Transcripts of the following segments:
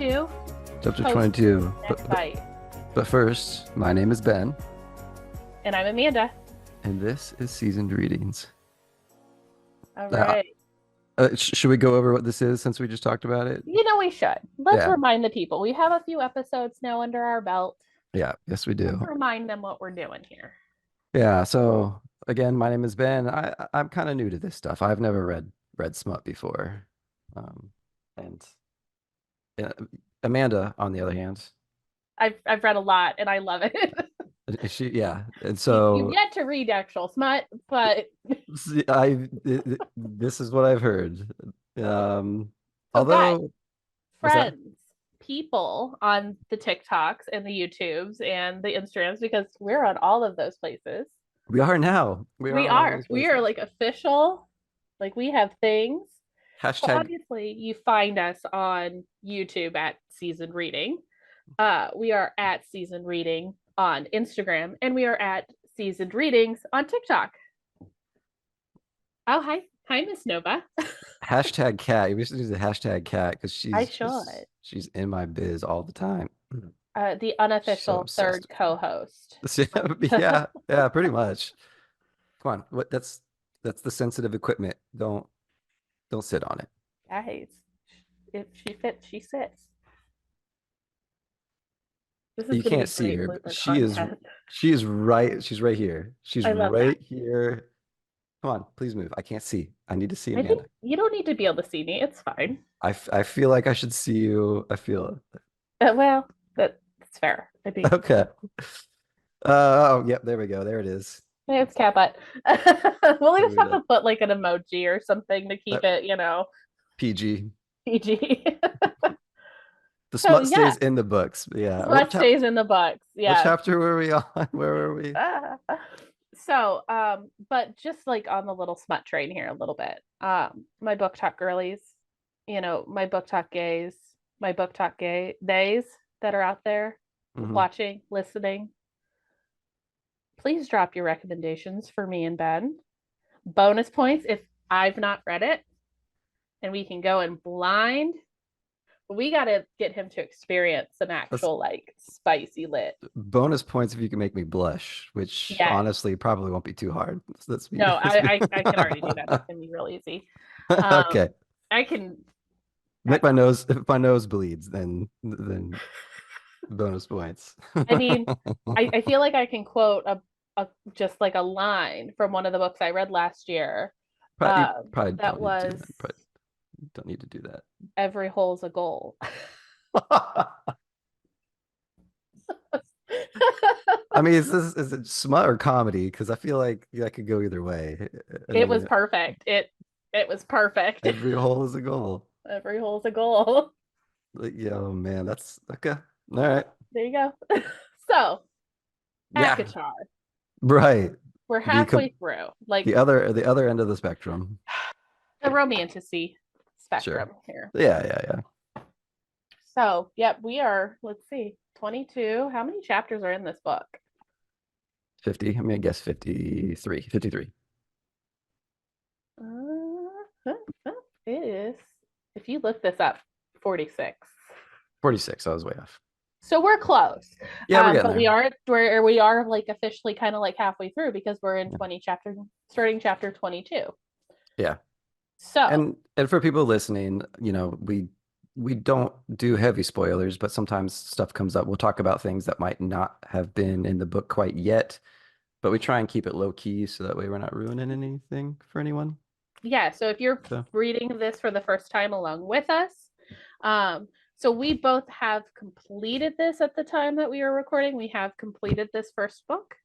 22. Chapter Post 22. next fight. But first, my name is Ben, And I'm Amanda. and this is Seasoned Readings. All Uh, right. should we go over what this is since we just talked about it? We should. Let's Yeah, remind the people. We have a few episodes now under our belt. yeah, yes, we Let's do. remind them what we're doing here. Yeah, so again, my name is Ben. I'm kind of new to this stuff. I've never read smut before. Um, and uh, Amanda, on the other hand, I've read a lot and I love it. yeah, and You've so yet to read actual smut, but this is what I've heard. so guys, Although, what's that? friends, people on the TikToks and the YouTubes and the Instagrams, because we're on all of those places. We are now. We are We on all are. those We are places. like official. Like we have things. So Hashtag obviously you find us on YouTube at Seasoned Reading. We are at Seasoned Reading on Instagram, and we are at Seasoned Readings on TikTok. Oh, hi, Miss Nova. hashtag cat. We should use the hashtag cat because I she's should. just she's in my biz all the time. The So unofficial obsessed third with her. co-host. Yeah, pretty much. Come on, what that's the sensitive equipment. Don't sit on it. Guys, if she fits, she sits. This is You going to be can't see great her, but blooper content. she's right. She's right here. She's I love that. right here. Come on, please move. I can't see. I need to see I think Amanda. you don't need to be able to see me. It's fine. I feel like I should see you. I feel it. Well, that's fair. I mean, Okay. Oh, yep, there we go. There it is. it's cat butt. We'll Give just me have that. to put like an emoji or something to keep That it, PG. PG. The So smut yeah, stays in the books. Yeah. smut stays in the books. What Yes. chapter were we on? Where were we? So, but just like on the little smut train here a little bit. My book talk girlies, my book talk gays, my book talk gay days that are out there Hmm. watching, listening. Please drop your recommendations for me and Ben. Bonus points if I've not read it, and we can go in blind. We got to get him to experience some That's actual like spicy lit. bonus points if you can make me blush, which Yes. honestly probably won't be too hard. No, I can already do that. That's gonna be real easy. Okay. I can. Make my nose if my nose bleeds, then bonus points. I mean, I feel like I can quote a just like a line from one of the books I read last year. Probably, probably That don't need to do was that. Probably don't need to do every hole's a goal. that. I mean, is it smut or comedy? Because I feel like that could go either way. I It was mean, perfect. It was perfect. every hole is a goal. Every hole's a goal. Like, yeah, oh man, that's okay. All right. There you go. So, Yeah, ACOTAR. right. We're The halfway through. Like the other end of the spectrum. the romanticy Sure. spectrum here. Yeah, yeah, So, yep, we are, let's see, 22. How many chapters are in this book? 50. I mean, I guess 53. 53. It is, if you look this up, 46. 46. I was way off. So we're close. Yeah, we're getting But there. we are like officially kind of like halfway through because we're in Yeah. 20 chapter, starting chapter 22. Yeah. So And for people listening, we don't do heavy spoilers, but sometimes stuff comes up. We'll talk about things that might not have been in the book quite yet, but we try and keep it low key so that way we're not ruining anything for anyone. yeah, so if you're So reading this for the first time along with us, so we both have completed this at the time that we were recording. We have completed this first book,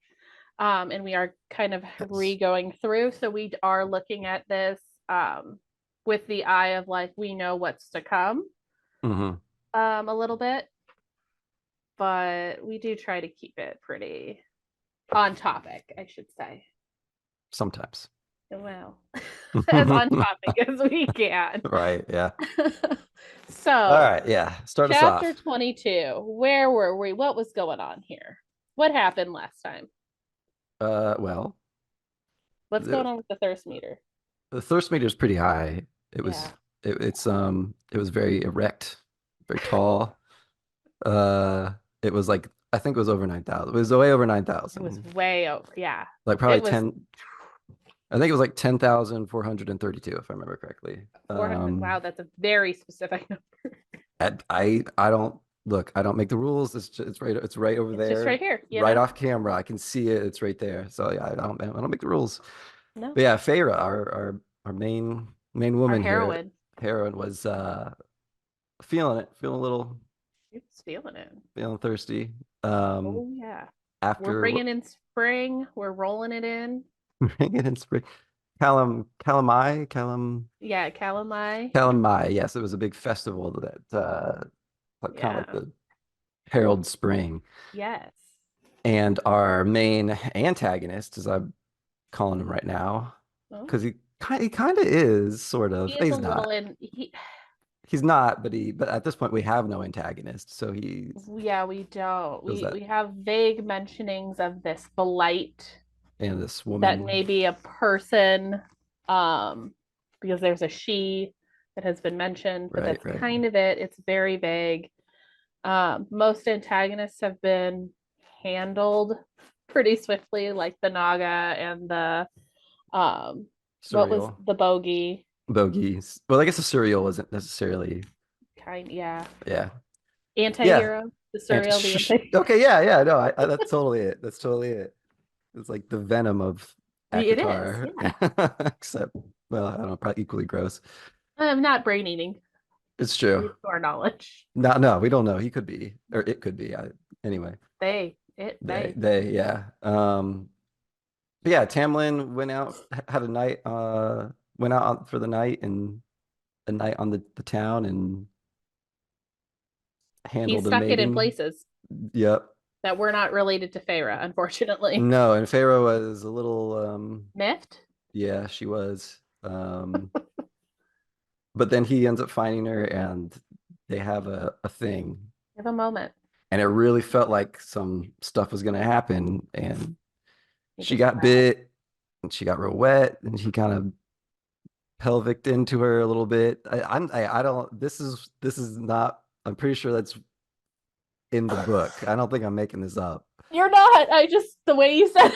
and we are kind of yes. re-going through. So we are looking at this with the eye of like we know what's to come Hmm. a little bit, but we do try to keep it pretty on topic, I should say. Sometimes. Well, as on topic as we can. Right, yeah. So, All right, yeah. Start us chapter off. 22. Where were we? What was going on here? What happened last time? Well, What's going the, on with the thirst meter? the thirst meter is pretty high. It was Yeah. it was very erect. very tall. Uh, it was like I think it was over 9,000. It was way over It was 9,000. way over. Yeah. Like probably It was 10. I think it was like 10,432 if I remember correctly. 400. Wow, that's a very specific number. I don't look. I don't make the rules. It's right over It's just right there, here, right off camera. I can see it. It's right there. So yeah, I don't make the rules. No, But yeah, Feyre, our main our woman here, heroine. heroine was feeling it, feeling a little, She was feeling it. feeling thirsty. Um, Oh, yeah. We're after bringing in spring. We're rolling it in. bringing in spring, Calamai, Yeah, calamai. Calamai. Yes, it was a big festival that like kind of like Yeah. the herald spring. Yes. And our main antagonist, as I'm calling him right now, Oh, because he kind of is sort he of. is a He's little not. in. He, He's not. But at this point we have no antagonist, so he's yeah, we don't. does We that. we have vague mentionings of this blight And this that woman, may be a person, um, because there's a she that has been mentioned, but right, that's right, kind of it. It's very vague. Most antagonists have been handled pretty swiftly, like the Naga and the what was surreal the bogey bogeys. Well, I guess the surreal wasn't necessarily. kind? Yeah, Yeah, yeah. anti-hero, the And surreal, the anti. okay, yeah, yeah. No, that's totally it. That's totally it. It's like the venom of It is, ACOTAR, yeah. except well, I don't know, probably equally gross. Not brain eating, It's at true. least to our knowledge. No, we don't know. He could be, or it could be. Anyway, They. yeah. But yeah, Tamlin had a night, went out for the night and a night on the town and He handled a stuck it in maiden. places Yep. that were not related to Feyre, unfortunately. No, and Pharaoh was a little, Miffed. yeah, she was. But then he ends up finding her and they have a thing. Give a moment. And it really felt like some stuff was gonna happen. And He she just got bit and she got real wet and he kind of pelvic into her a little bit. I don't this is not I'm pretty sure that's in the book. I don't think I'm making this up. You're not. I just the way you said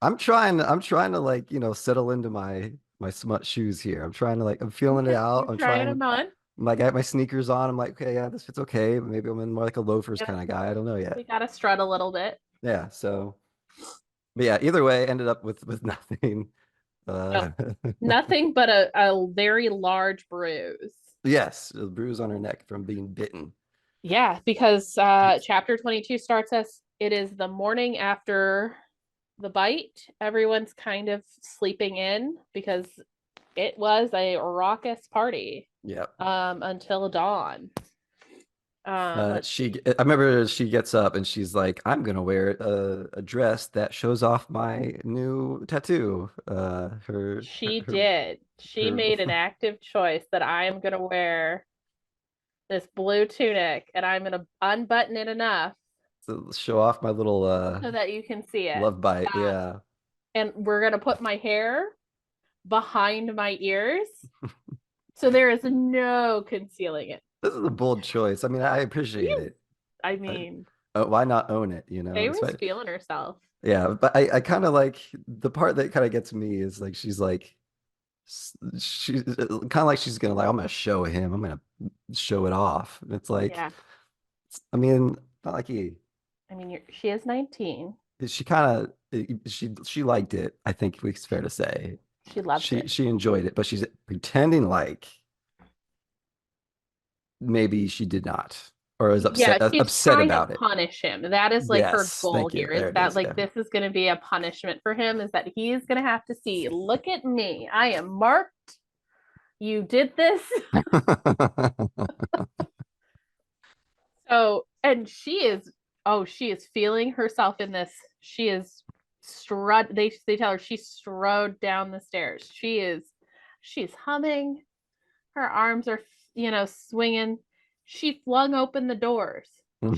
I'm trying to like, settle into my smut shoes here. I'm trying to like I'm feeling it okay, out. you're trying them on. I'm like I have my sneakers on. I'm like, okay, yeah, this fits okay, but maybe I'm in more like a loafers Yeah, kind of guy. I don't know we yet. gotta strut a little bit. Yeah, so but yeah, either way, ended up with nothing. No, Uh nothing but a very large bruise. yes, a bruise on her neck from being bitten. Yeah, because chapter 22 starts us. It is the morning after the bite. Everyone's kind of sleeping in because it was a raucous party Yeah. until dawn. Let's see. I remember she gets up and she's like, I'm gonna wear a dress that shows off my new tattoo. She did. She her made an active choice that I am going to wear this blue tunic and I'm going to unbutton it enough to show off my little so that you can see it. love bite. Yeah. And we're going to put my hair behind my ears. So there is no concealing it. This is a bold choice. I mean, I appreciate it. I I, mean, why not own it, you know? Feyre's feeling herself. Yeah, but I kind of like the part that kind of gets me is like she's kind of like she's gonna like I'm gonna show him. I'm gonna show it off. It's like Yeah. I mean, not like I mean, she is 19. she kind of she liked it. I think it's fair to say She loves it. she enjoyed it, but she's pretending like maybe she did not or is Yeah, she's upset trying to about it. punish him. That is like her Yes, goal thank you. here is There it that is. like Yeah. this is going to be a punishment for him is that he's going to have to see, look at me. I am marked. You did this. So, and she is feeling herself in this. She is they tell her she strode down the stairs. She's humming. Her arms are, swinging. She flung open the doors.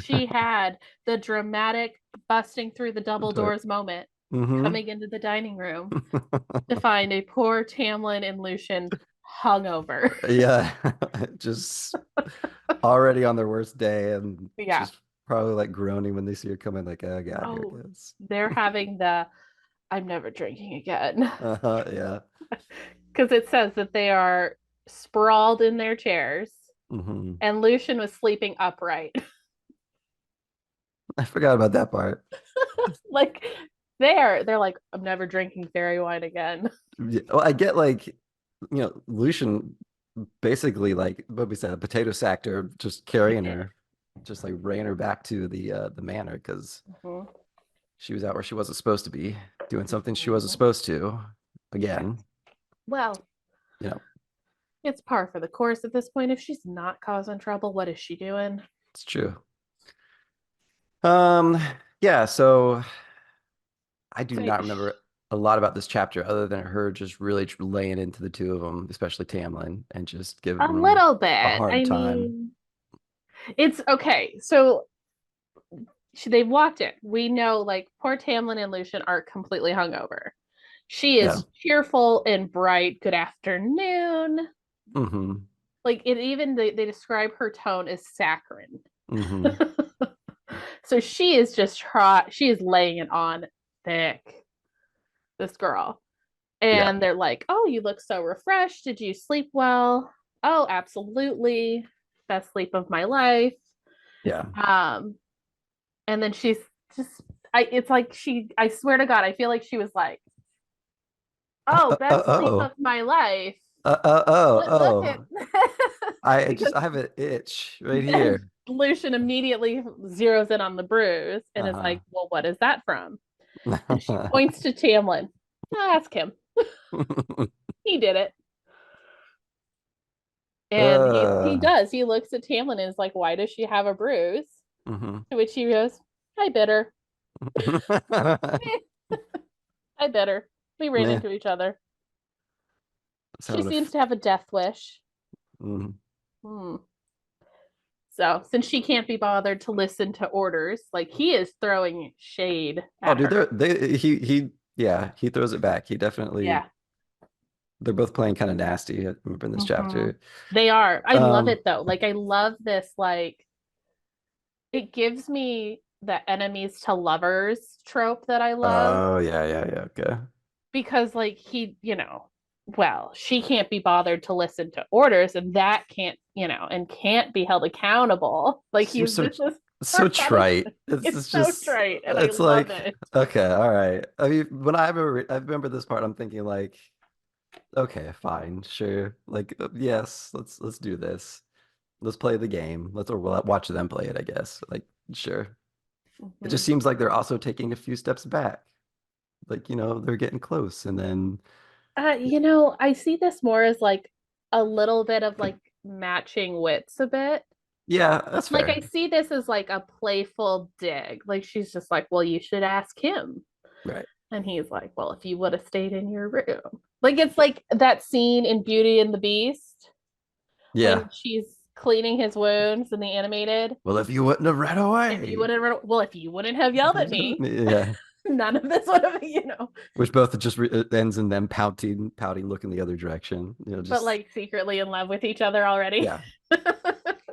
She had the dramatic busting through the double doors moment Hmm. coming into the dining room to find a poor Tamlin and Lucian hungover. Yeah, just already on their worst day and Yeah. just probably like groaning when they see her coming, like, oh God, here Oh, it is. they're having the I'm never drinking again. Yeah. Because it says that they are sprawled in their chairs Hmm. and Lucian was sleeping upright. I forgot about that part. Like they're like, I'm never drinking fairy wine again. Yeah, well, I get like, Lucian basically like what we said, a potato sacked her, just He carrying did. her, just like ran her back to the manor because Mhm. she was out where she wasn't supposed to be, doing something she wasn't Mhm. supposed to. Again, Well, you know, it's par for the course at this point. If she's not causing trouble, what is she doing? it's true. Um, yeah, so I do So not remember a lot about this chapter other than her just really laying into the two of them, especially Tamlin, and just giving a them little a bit. hard I time. mean, it's okay. So they've walked in. We know like poor Tamlin and Lucian are completely hungover. She Yeah. is cheerful and bright. Good afternoon. Hmm. Like it even they describe her tone as saccharine. Hmm. So she is just she is laying it on thick, this girl. Yeah. And they're like, "Oh, you look so refreshed. Did you sleep well?" "Oh, absolutely. Best sleep of my life." Yeah. Um, and then she's just it's like I swear to God, I feel like she was like, "Oh, best sleep Oh. of my life." Oh. Look at Oh. I because just I have an itch right here. Lucian immediately zeroes in on the bruise and is Uh-huh. like, "Well, what is that from?" And she points to Tamlin. Ask him. He did it. And he uh. does. He looks at Tamlin and is like, "Why does she have a bruise?" Hmm. To which he goes, "I bit her. Eh, I bit her. We ran Yeah, into each other. that's how She it seems to have a death wish." mhm. Hmm. So, since she can't be bothered to listen to orders, like he is throwing shade Oh, at dude, her. he yeah, he throws it back. He definitely Yeah. they're both playing kind of nasty. I remember in this Mhm. chapter. They are. I love Um, it though. Like I love this. Like it gives me the enemies to lovers trope that I love oh yeah, okay. because like well, she can't be bothered to listen to orders and that can't, and can't be held accountable. Like Seems he's so this is so her trite. punishment. It's It's it's so just trite and I it's love like it. okay, all right. I mean, when I remember this part, I'm thinking like, okay, fine, sure. Like, yes, let's do this. Let's play the game. Let's or we'll watch them play it, I guess. Like, sure. It just Mhm. seems like they're also taking a few steps back. Like, they're getting close and then I see this more as like a little bit of like matching wits a bit. yeah, that's Like I fair. see this as like a playful dig. Like she's just like, well, you should ask him. Right. And he's like, well, if you would have stayed in your room. Like it's like that scene in Beauty and the Beast Yeah. when she's cleaning his wounds in the animated. Well, if you wouldn't have ran If you away. wouldn't, well, if you wouldn't have yelled at me, Yeah. none of this would have. Which both just it ends in them pouting, looking the other direction. But Just like secretly in love with each other already. yeah,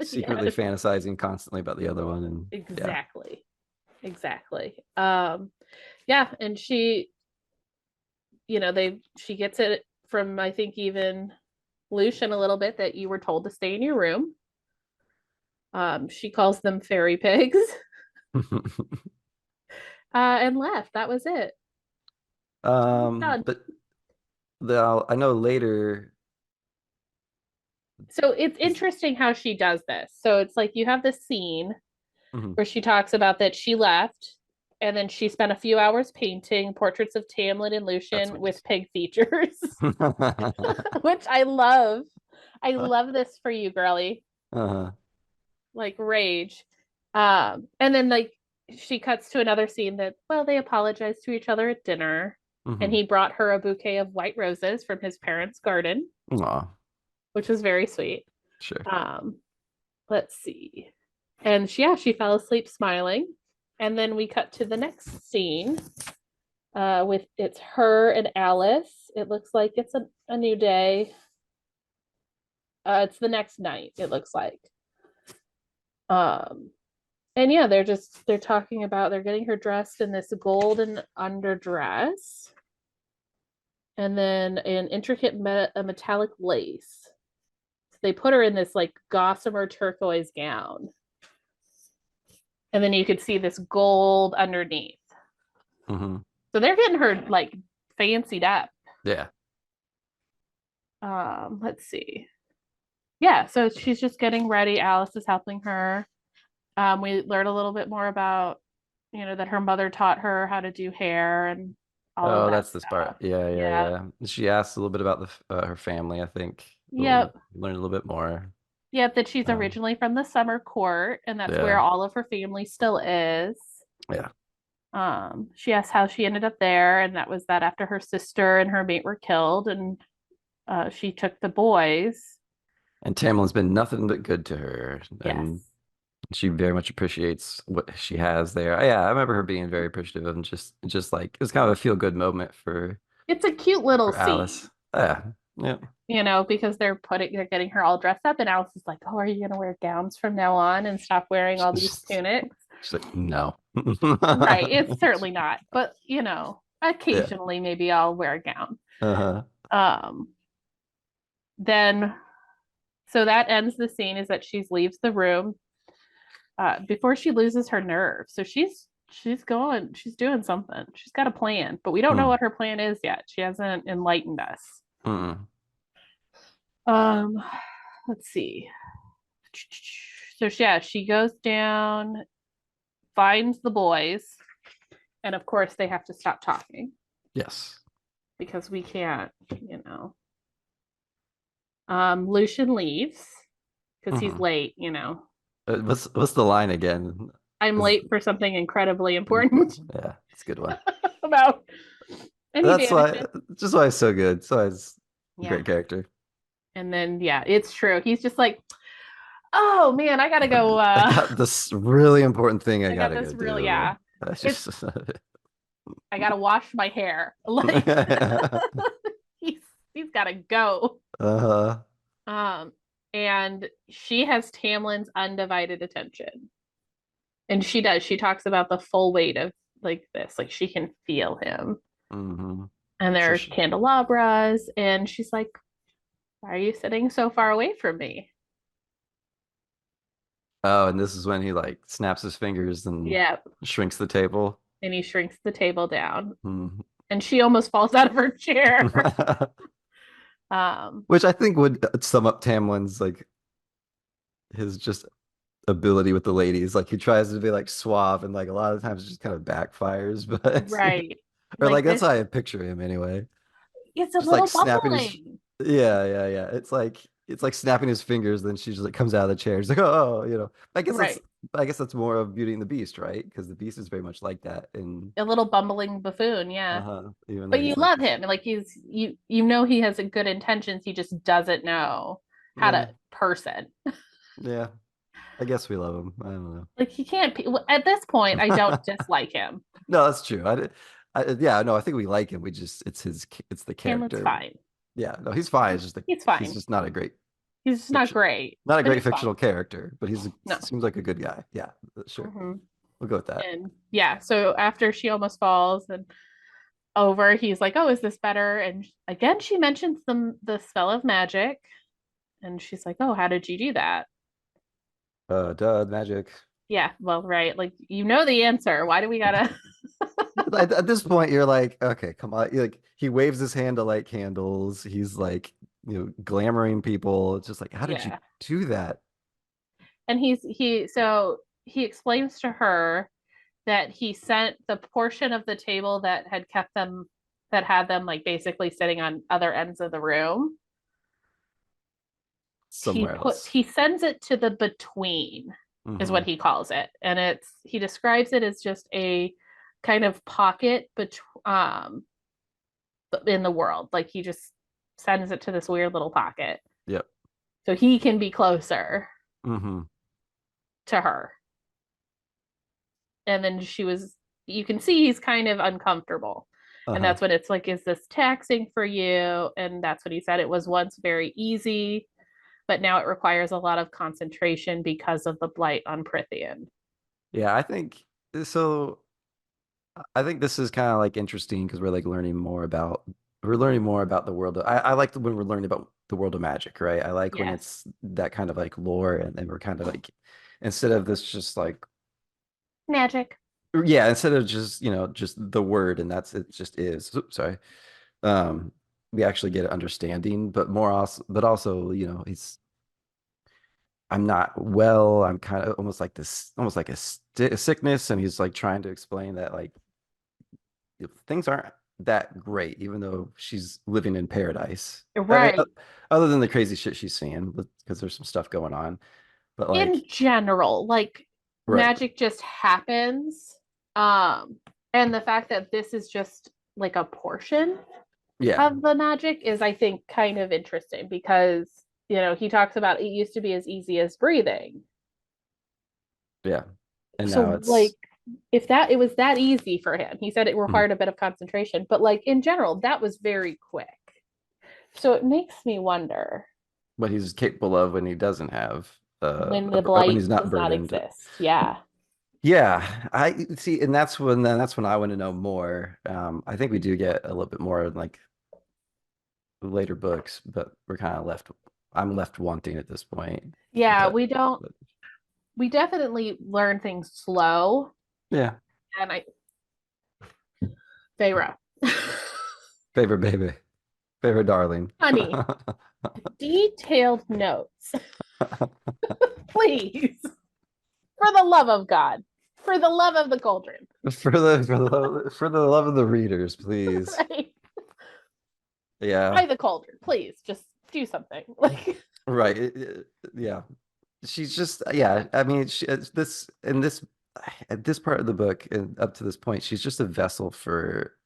secretly Yes, fantasizing constantly about the other one, and yeah. exactly. Exactly. Yeah, and she gets it from I think even Lucian a little bit that you were told to stay in your room. She calls them fairy pigs, and left. That was it. Done. But I know later. So it's Is, interesting how she does this. So it's like you have this scene mhm, where she talks about that she left and then she spent a few hours painting portraits of Tamlin and that's Lucian what you with pig features, which I love. I love this for you, girly. uh-huh. Like rage. And then like she cuts to another scene that, well, they apologize to each other at dinner. And Hmm. he brought her a bouquet of white roses from his parents' garden, Aw, which was very sweet. sure. Um, let's see. And she fell asleep smiling. And then we cut to the next scene with it's her and Alice. It looks like it's a new day. It's the next night, it looks like. Um, and yeah, they're talking about they're getting her dressed in this golden underdress and then an intricate metallic lace. So they put her in this like gossamer turquoise gown. And then you could see this gold underneath. Mm-hmm. So they're getting her like fancied up. Yeah. Let's see. Yeah, so she's just getting ready. Alice is helping her. We learn a little bit more about, that her mother taught her how to do hair and all of Oh, that that's this stuff. part. Yeah, yeah, Yeah. yeah. She asked a little bit about her family, I think. We'll Yep. learn a little bit more. Yep, that she's Um, originally from the summer court, and that's where yeah, all of her family still is. yeah. She asked how she ended up there, and that was that after her sister and her mate were killed, and she took the boys. And Tamlin's been nothing but good to her, Yes. and she very much appreciates what she has there. Yeah, I remember her being very appreciative and just like it was kind of a feel good moment It's a cute little for Alice. scene, Yeah, yeah. because they're getting her all dressed up, and Alice is like, "Oh, are you gonna wear gowns from now on and stop wearing all these She's, tunics?" she's like, no. Right. It's certainly not, but Yeah. occasionally maybe I'll wear a gown. Uh-huh. Um, then so that ends the scene is that she leaves the room before she loses her nerve. So she's doing something. She's got a plan, but we don't know Mm, what her plan is yet. She hasn't enlightened us. mm. Um, let's see. So yeah, she goes down, finds the boys, and of course they have to stop talking Yes. because we can't, Lucian leaves because he's Hmm. late. What's the line again? I'm Is late for something incredibly important important. Yeah, it's a good one. about, and he That's why vanishes. just why it's so good. So it's a Yeah. great character. And then, yeah, it's true. He's just like, oh man, I gotta go. I got this really important thing I I got gotta this go real, do. yeah. That's It's, just I gotta wash my hair. Like, he's, he's gotta go. uh-huh. Um, and she has Tamlin's undivided attention. And she does. She talks about the full weight of like this, like she can feel him. Hmm. And So there are she, candelabras, and she's like, why are you sitting so far away from me? oh, and this is when he like snaps his fingers and Yeah. shrinks the table. And he shrinks the table down. Mhm. And she almost falls out of her chair. Um, Which I think would sum up Tamlin's like his just ability with the ladies. Like he tries to be like suave and like a lot of times it just kind of backfires, but right. or Like like that's this, how I picture him anyway. it's a Just like little snapping his bumbling. yeah, yeah, yeah. It's like snapping his fingers, then she just like comes out of the chair. She's like, oh, I guess that's Right. I guess that's more of Beauty and the Beast, right? Because the Beast is very much like that and A little bumbling buffoon, yeah. even though But you he's like love this him. Like you know he has a good intentions. He just doesn't know how yeah, to person. yeah. I guess we love him. I don't Like he can't at this point, I don't know. dislike him. No, that's true. Yeah, no, I think we like him. It's the Tamlin's character. fine. Yeah, no, he's fine. It's just He's he's fine. just not a great He's just not fiction, great, not a but great he's fine. fictional character, but No. seems like a good guy. Yeah, sure. Hmm. We'll go with that. And yeah, so after she almost falls and over, he's like, "Oh, is this better?" And again, she mentions the spell of magic, and she's like, "Oh, how did you do that?" Duh, magic. Yeah, well, right, like the answer. Why do we gotta? At this point, you're like, okay, come on. Like he waves his hand to light candles. He's like, glamoring people. It's just like, how did you Yeah, do that? and he explains to her that he sent the portion of the table that had them like basically sitting on other ends of the room. Somewhere else. He sends it to the between is Hmm. what he calls it, and he describes it as just a kind of pocket in the world. Like he just sends it to this weird little pocket Yep. so he can be closer Hmm. to her. And then you can see he's kind of uncomfortable. And Uh-huh. that's when it's like, is this taxing for you? And that's what he said. It was once very easy. but now it requires a lot of concentration because of the blight on Prithian. Yeah, I think so. I think this is kind of like interesting because we're learning more about the world. I like when we're learning about the world of magic, right? I like when Yes. it's that kind of like lore and we're kind of like instead of this just like Magic. yeah, instead of just just the word and that's it just is. Oops, sorry. Um, we actually get an understanding, but also he's I'm not well. I'm kind of almost like this, almost like a sickness, and he's like trying to explain that like things aren't that great, even though she's living in paradise. I mean, Right. other than the crazy shit she's seeing, because there's some stuff going on. But In like, general, like right? magic just happens. Um, and the fact that this is just like a portion Yeah, of the magic is, I think, kind of interesting because, he talks about it used to be as easy as breathing. yeah. And now So, like, it's, if that it was that easy for him, he said it mhm. required a bit of concentration, but like in general, that was very quick. So it makes me wonder What he's capable of when he doesn't have when the when blight he's not does not burdened. exist. Yeah. Yeah, I see, and that's when I want to know more. I think we do get a little bit more in like later books, but we're kind of left. I'm left wanting at this point. Yeah, But, we don't but we definitely learn things slow. yeah, And I Feyra. favorite baby, favorite darling. Honey, detailed notes. Please. For the love of God. For the love of the cauldron. For the love of the readers, please. Right. Yeah, By the cauldron. Please just do something. Like right. Yeah, she's just yeah. I mean, it's this in this at this part of the book and up to this point, she's just a vessel for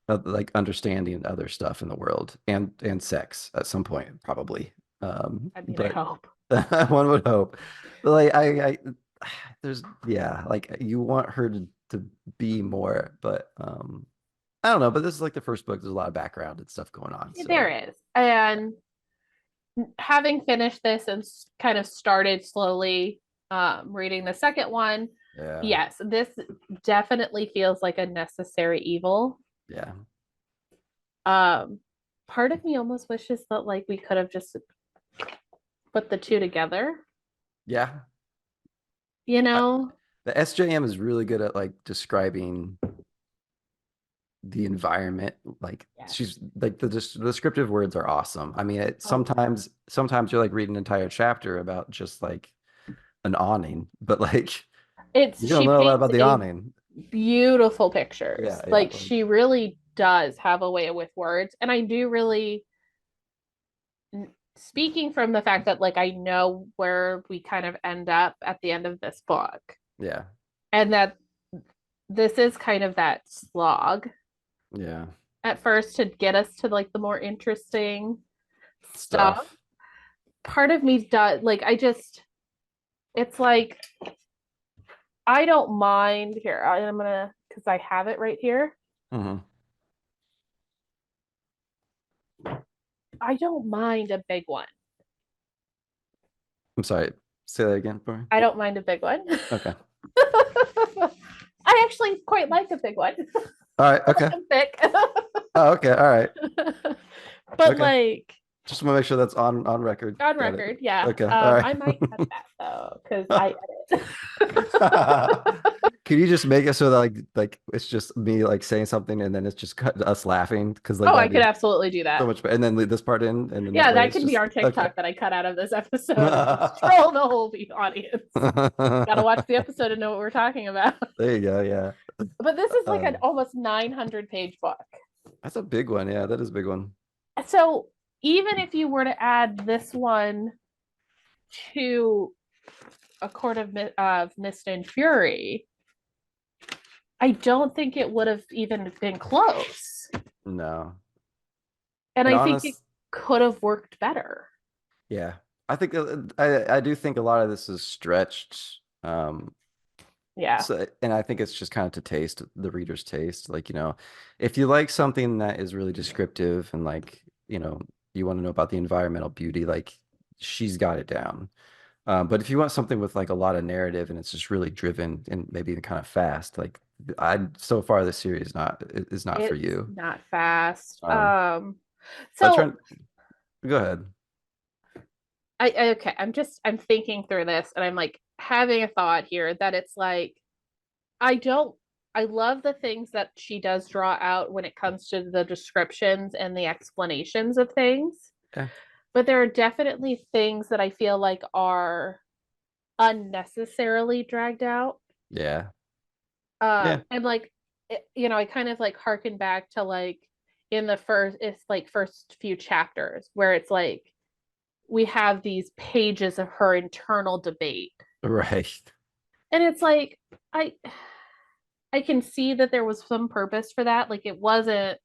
like understanding other stuff in the world and sex at some point probably. I mean, I But hope. one would hope. But like I there's yeah, like you want her to be more, but I don't know. But this is like the first book. There's a lot of background and stuff going on. There So is. And having finished this and kind of started slowly reading the second one, yeah, yes, this definitely feels like a necessary evil. yeah, Um, Part of me almost wishes that like we could have just put the two together. yeah. You I, know, the SJM is really good at like describing the environment. Like yes. she's like the descriptive words are awesome. I mean, Oh, sometimes you're like reading an entire chapter about just like an awning, but like it's you don't she know a lot paints about the a awning. beautiful pictures. Yeah, yeah, Like she really does have a way with words, and I do really speaking from the fact that like I know where we kind of end up at the end of this book yeah, and that this is kind of that slog yeah. at first to get us to like the more interesting stuff. Stuff. Part of me does like I just it's like I don't mind here. I'm gonna because I have it right here. Hmm. I don't mind a big one. I'm sorry. Say that again for me. I don't mind a big one. Okay. I actually quite like a big one. All right. Okay. I'm thick. Oh, okay. All right. But Okay. like Just want to make sure that's on record. on Got it. record, yeah. Okay. All right. I might cut that though because I edit. Can you just make it so that like it's just me like saying something and then it's just cut us laughing because like Oh, I that'd could be absolutely do so that. much better. And then leave this part in and then that Yeah, way that it's could be just our okay. TikTok that I cut out of this episode and just troll the whole audience. Gotta watch the episode to know what we're talking about. There you go. Yeah. But this is like an Um, almost 900-page book. that's a big one. Yeah, that is a big one. So even if you were to add this one to A Court of Mist and Fury, I don't think it would have even been close. No. And And I think it honest, could have worked better. yeah. I think I do think a lot of this is stretched. Yeah. So and I think it's just kind of to taste the reader's taste. Like, if you like something that is really descriptive and like, you want to know about the environmental beauty, like she's got it down. But if you want something with like a lot of narrative and it's just really driven and maybe even kind of fast, like I so far this series is not for It's you. not fast. Um, but So trying, go ahead. okay, I'm thinking through this and I'm like having a thought here that it's like I don't I love the things that she does draw out when it comes to the descriptions and the explanations of things. Yeah, But there are definitely things that I feel like are unnecessarily dragged out. yeah, yeah, And like I kind of like harken back to like in the first few chapters where it's like we have these pages of her internal debate. right. And it's like I I can see that there was some purpose for that. Like it wasn't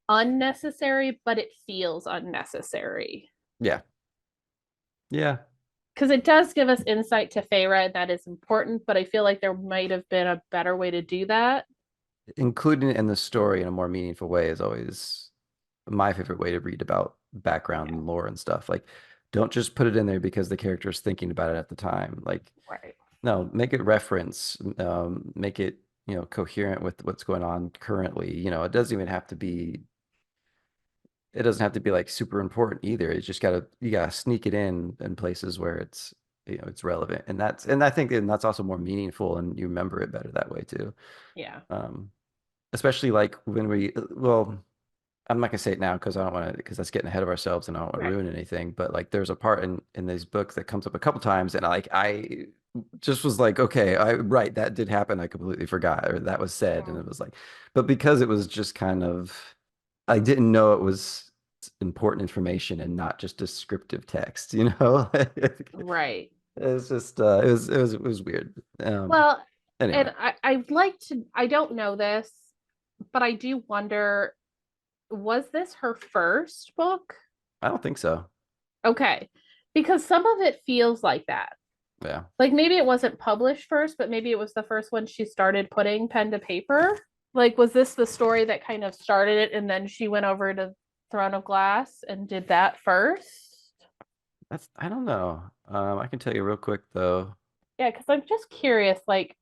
unnecessary, but it feels unnecessary. Yeah, yeah. Because it does give us insight to Feyre, and that is important, but I feel like there might have been a better way to do that. Including it in the story in a more meaningful way is always my favorite way to read about background Yeah. and lore and stuff. Like, don't just put it in there because the character is thinking about it at the time. Like, Right. no, make it reference, make it, coherent with what's going on currently. It doesn't even have to be, it doesn't have to be like super important either. It's just you gotta sneak it in places where it's relevant. And I think and that's also more meaningful and you remember it better that way too. Yeah. Um, Especially like when well, I'm not gonna say it now because I don't want to because that's getting ahead of ourselves and I don't want to Right. ruin anything. But like, there's a part in these books that comes up a couple times, and I just was like, okay, I right, that did happen. I completely forgot, or that was said, and Mm. it was like, but because it was just kind of, I didn't know it was important information and not just descriptive text. Right. It's just it was weird. Well, Anyway, and I'd like to, I don't know this, but I do wonder, was this her first book? I don't think so. Okay. Because some of it feels like that. Yeah. Like maybe it wasn't published first, but maybe it was the first one she started putting pen to paper. Like, was this the story that kind of started it and then she went over to Throne of Glass and did that first? I don't know. I can tell you real quick though. Yeah, because I'm just curious, like,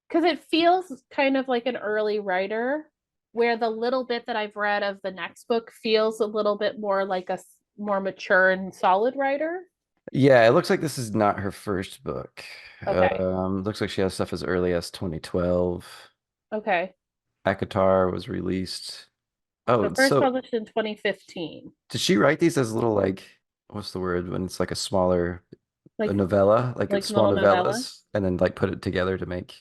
because it feels kind of like an early writer, where the little bit that I've read of the next book feels a little bit more like a more mature and solid writer. Yeah, it looks like this is not her first book. Okay. Looks like she has stuff as early as 2012. Okay. ACOTAR was released. So Oh, first so published in 2015, did she write these as little like what's the word when it's like a smaller a like novella, like it's small little novella. novellas, and then like put it together to make?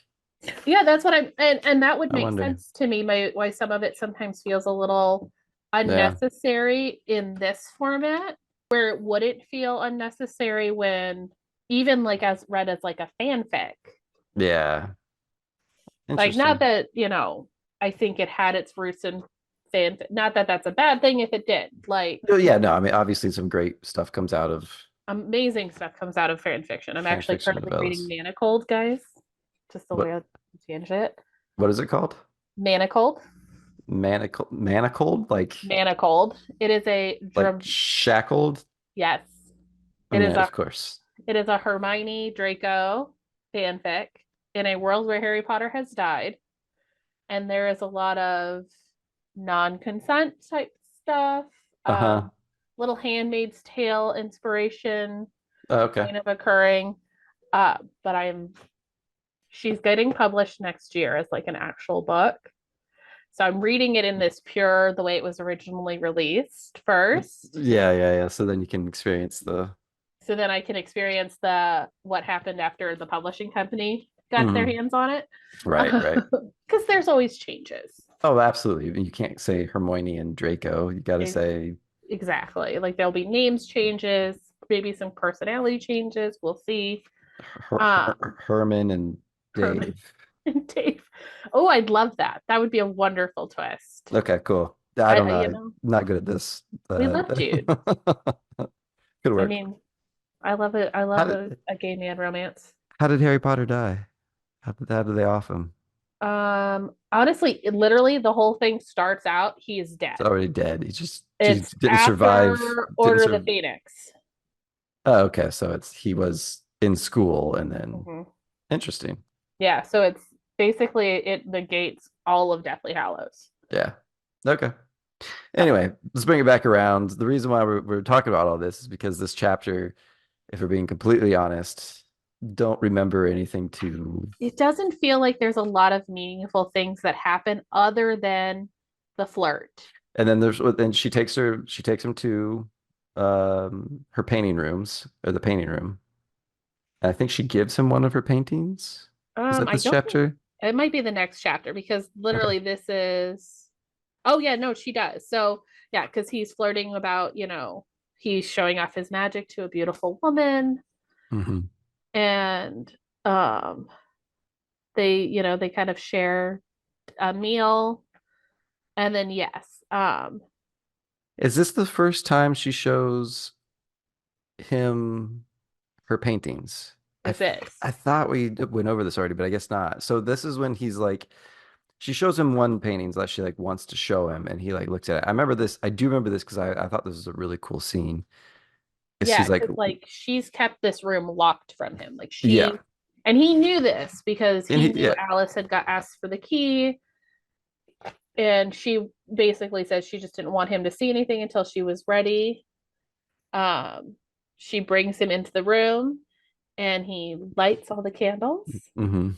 Yeah, that's what I'm, and that would I make wonder. sense to me. Why some of it sometimes feels a little Yeah, unnecessary in this format, where it wouldn't feel unnecessary when even like as read as like a fanfic. yeah, Like, not interesting. that, I think it had its roots in fanfic. Not that that's a bad thing if it did. Like, No, yeah, no, I mean obviously some great stuff comes out of amazing stuff comes out of fan fiction. I'm fan actually fiction currently reading novellas. Manacled, guys. Just the way What I change it. what is it called? Manacled. Manacled, Manacled. It is a like shackled. yes. It is Yeah, a of course. it is a Hermione Draco fanfic in a world where Harry Potter has died, and there is a lot of non-consent type stuff. Uh-huh. Little Handmaid's Tale inspiration Okay. kind of occurring. But she's getting published next year as like an actual book. So I'm reading it in this pure, the way it was originally released first. Yeah. So then you can experience the. So then I can experience the what happened after the publishing company got their Mhm. hands on it. Right. Because there's always changes. Oh, absolutely. You can't say Hermione and Draco. You got to say Exactly. Like there'll be names changes, maybe some personality changes. We'll see. Herman and Herman Dave. and Dave. Oh, I'd love that. That would be a wonderful twist. Okay, cool. I don't I know. you I'm know, not good at this. we love Jude. Could I work. mean, I love it. I How love did a gay man romance. how did Harry Potter die? How did they off him? Honestly, literally the whole thing starts out, he is He's dead. already dead. He It's didn't survive. after Didn't Order of the serve. Phoenix. Oh, okay. So he was in school and then Hmm. interesting. Yeah, so it's basically it negates all of Deathly Hallows. Yeah. Okay. So Anyway, let's bring it back around. The reason why we're talking about all this is because this chapter, if we're being completely honest, don't remember anything too. it doesn't feel like there's a lot of meaningful things that happen other than the flirt. And then she takes him to her painting rooms or the painting room. And I think she gives him one of her paintings. Is that I this don't think chapter? it might be the next chapter because Okay. literally this is, oh yeah, no, she does. So yeah, because he's flirting about, he's showing off his magic to a beautiful woman, Hmm. and um they kind of share a meal, and then yes, Is this the first time she shows him her paintings? I this th is. I thought we went over this already, but I guess not. So this is when he's like, she shows him one paintings that she like wants to show him, and he like looks at it. I remember this. I do remember this because I thought this was a really cool scene. Is Yeah, he's like, because like she's kept this room locked from him. Like yeah, and he knew this because and he he knew yeah, Alice had got asked for the key, and she basically said she just didn't want him to see anything until she was ready. Um, she brings him into the room, and he lights all the candles mm-hmm.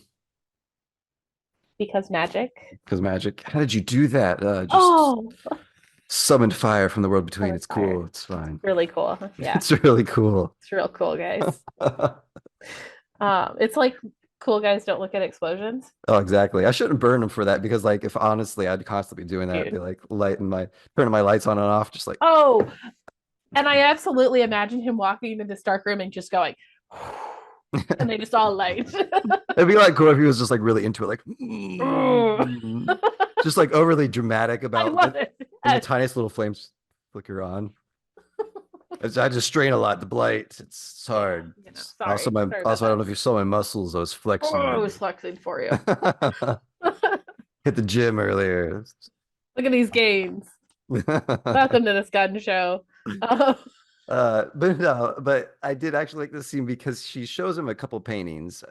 because magic. Because magic. How did you do that? Just Oh, summoned fire from the world between. on It's fire. cool. It's fine. Really cool. Yeah, It's really cool. it's real cool, guys. It's like cool guys don't look at explosions, Oh, exactly. I shouldn't burn him for that because, like, if honestly, I'd constantly be doing that, be dude. like turning my lights on and off, just like, Oh, and I absolutely imagine him walking into this dark room and just going, and they just all light. it'd be like cool if he was just like really into it, like, I just like overly dramatic about love it, it. and the Yes. tiniest little flames flicker on. I just strain a lot. The blight, it's Yeah, hard. It's also sorry. Sorry about I don't that. know if you saw my muscles. I was Oh, I flexing. was flexing for you. Hit the gym earlier. Look at these gains. Welcome to this gun show. Uh, But no, but I did actually like this scene because she shows him a couple paintings.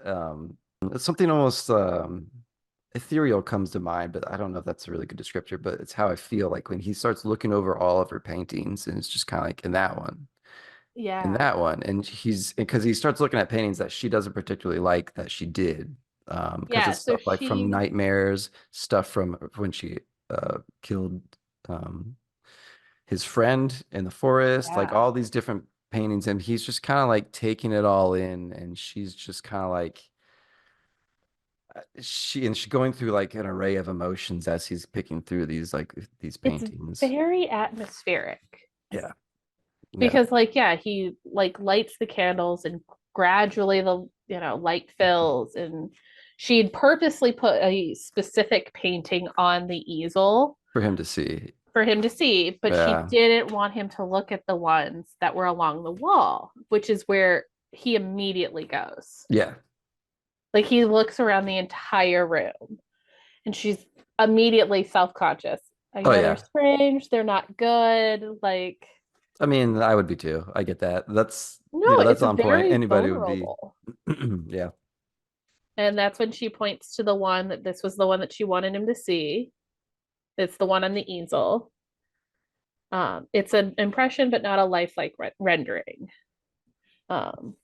Something almost ethereal comes to mind, but I don't know if that's a really good descriptor, but it's how I feel like when he starts looking over all of her paintings and it's just kind of like in that one, in yeah. that one. And he's because he starts looking at paintings that she doesn't particularly like that she did. Because Yeah. it's So stuff like from she, Nightmares, stuff from when she killed um his friend in the forest, like yeah. all these different paintings, and he's just kind of like taking it all in, and she's just kind of like she going through like an array of emotions as he's picking through these It's paintings. very atmospheric Yeah, yeah, because, like, yeah, he like lights the candles and gradually the, light fills. And she'd purposely put a specific painting on the easel for him to see. for him to see, but she Yeah, didn't want him to look at the ones that were along the wall, which is where he immediately goes. yeah. Like he looks around the entire room, and she's immediately self-conscious. I Oh know they're yeah. strange, they're not good. Like, I mean, I would be too. I get that. no, That's it's on point. very Anybody would be. vulnerable. Yeah. And that's when she points to the one that this was the one that she wanted him to see. It's the one on the easel. It's an impression, but not a lifelike rendering. Um,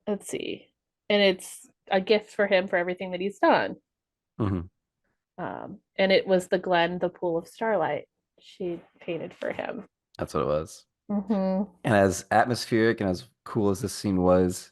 let's see. And it's a gift for him for everything that he's done. Hmm. And it was the Glen, the pool of starlight she painted for him. That's what it was. Mm-hmm. And as atmospheric and as cool as this scene was,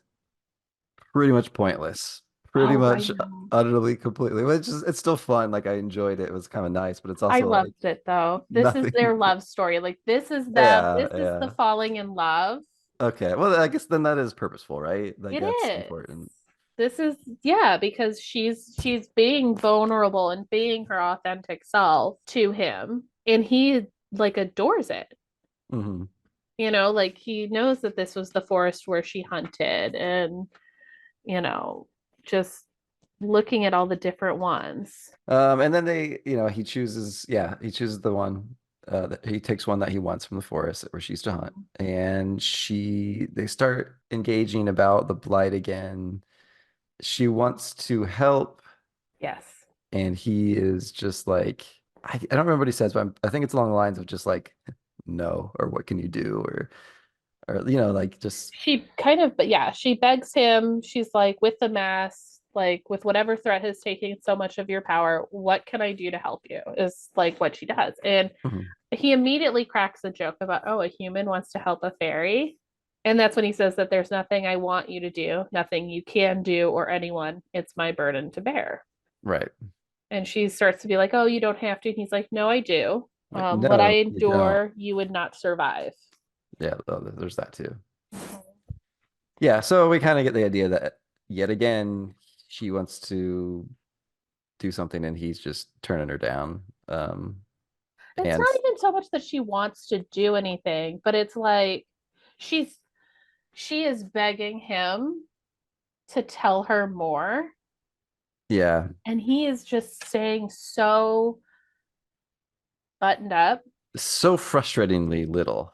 pretty much pointless. Pretty Oh, I much know. utterly, completely. Which is it's still fun. Like I enjoyed it. It was kind of nice, but it's I also like loved it though. This is nothing. their love story. Like this is them. Yeah, This is the yeah. falling in love. Okay. Well, I guess then that is purposeful, right? Like It that's is. important. This is, yeah, because she's being vulnerable and being her authentic self to him, and he like adores it. Hmm. Like he knows that this was the forest where she hunted, and you know, just looking at all the different ones. And then he chooses, yeah, he chooses the one. he takes one that he wants from the forest where she used to hunt, and they start engaging about the blight again. She wants to help, Yes. and he is just like, I don't remember what he says, but I think it's along the lines of just like, no, or what can you do, or like just She kind of, but yeah, she begs him. She's like, with the mass, like with whatever threat has taken so much of your power, what can I do to help you? Is like what she does. And mhm, he immediately cracks a joke about, oh, a human wants to help a fairy. And that's when he says that there's nothing I want you to do, nothing you can do, or anyone. It's my burden to bear. right. And she starts to be like, oh, you don't have to. And he's like, no, I do. Like, What I no, you don't. endure, you would not survive. Yeah, there's that too. Yeah, so we kind of get the idea that yet again she wants to do something and he's just turning her down. It's And not even so much that she wants to do anything, but it's like she's she is begging him to tell her more. yeah, And he is just saying so buttoned up. so frustratingly little,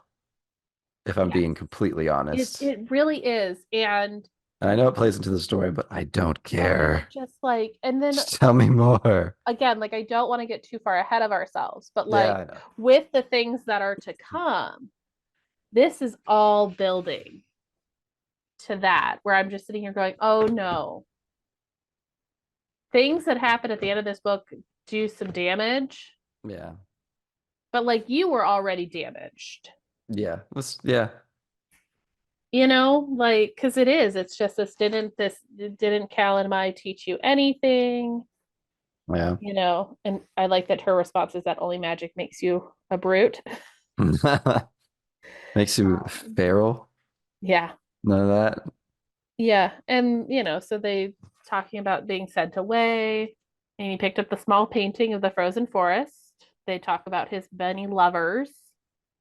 if I'm Yes, being completely honest. it really is. And And I know it plays into the story, but I don't care. just like, and then Just tell me more. again, like I don't want to get too far ahead of ourselves, but Yeah, like I know. with the things that are to come, this is all building to that where I'm just sitting here going, oh no, things that happen at the end of this book do some damage, Yeah. but like you were already damaged. Yeah. Yeah. Like because it's just this didn't Cal and I teach you anything, Yeah. and I like that her response is that only magic makes you a brute. Makes you Um, feral. yeah, None of that. yeah, and so they talking about being sent away, and he picked up the small painting of the frozen forest. They talk about his many lovers,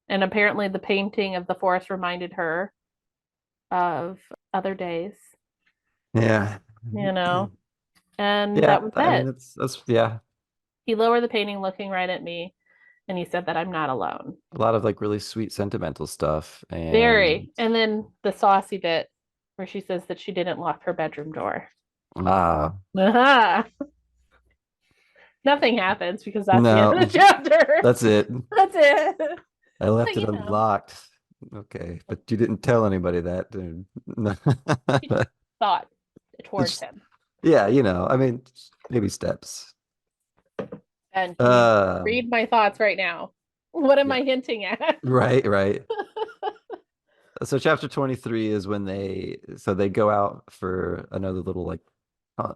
and apparently the painting of the forest reminded her of other days, Yeah. you know, and Yeah. that was I mean, it. that's yeah. He lowered the painting, looking right at me, and he said that I'm not alone. A lot of like really sweet sentimental stuff. And Very. And then the saucy bit where she says that she didn't lock her bedroom door. ah, Aha. Nothing happens because that's the end of the no, chapter. that's it. That's it. I But left it unlocked. Okay, but you didn't tell anybody that, dude. she just thought towards It's, him. yeah, I mean, baby steps. And can you Um, read my thoughts right now? What am yeah, I hinting at? right, right. So chapter 23 is when they go out for another little like, uh,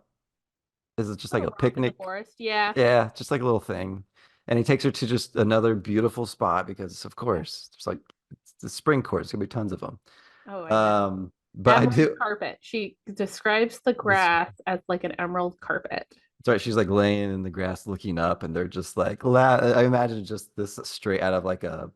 is it just like Oh, a romp in the picnic? forest. Yeah. Yeah, just like a little thing. And he takes her to just another beautiful spot because, of Yeah. course, there's like it's the spring court. There's gonna be tons of them. Oh, I know. But I Emerald do. carpet. She describes the This, grass as like an emerald carpet. that's right. She's like laying in the grass, looking up, and they're just like, I imagine just this straight out of like a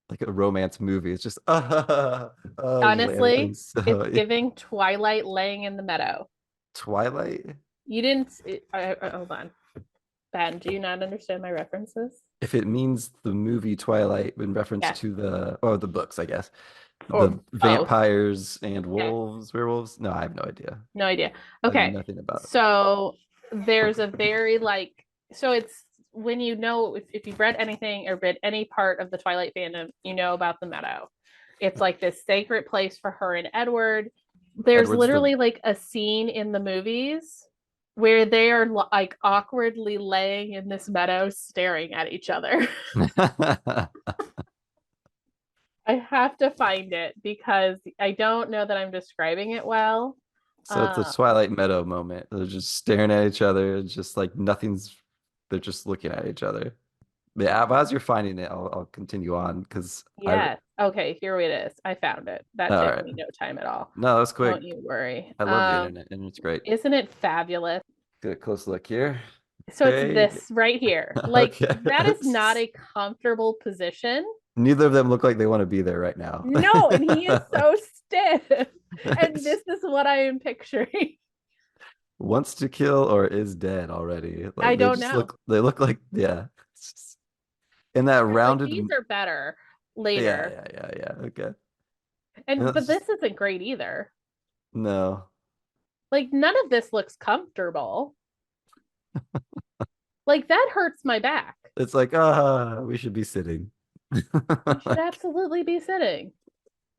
like a romance movie. It's just, just like Honestly, everything's it's so giving Twilight laying in the meadow. Twilight. You didn't. Hold on, Ben. Do you not understand my references? If it means the movie Twilight in reference Yes, to the books, I guess. The or both. vampires and Okay, wolves, werewolves. No, I have no idea. no idea. I know Okay, nothing about it. so there's a very so it's when if you've read anything or read any part of the Twilight fandom, you know about the meadow. It's like this sacred place for her and Edward. There's Edward's the literally like a scene in the movies where they are like awkwardly laying in this meadow staring at each other. I have to find it because I don't know that I'm describing it well. So it's a Um, Twilight Meadow moment. They're just staring at each other. It's just like nothing's. They're just looking at each other. Yeah, but as you're finding it, I'll continue on because I. yes. Okay, here it is. I found it. That All took right. me no time at all. No, that was Don't quick. you worry. I love the internet, and it's great. Isn't it fabulous? Get a close look here. So it's Okay. this right here. Like Okay. that is not a comfortable position. Neither of them look like they want to be there right now. No, and he is so stiff. And this is what I am picturing. Wants to kill or is dead already. I Like don't know. they look like, yeah. And that They're like, rounded, these are better yeah, later. yeah, yeah, yeah. Okay. And And that's but just, this isn't great either. no. Like none of this looks comfortable. Like that hurts my back. It's like, we should be sitting. You should absolutely be sitting.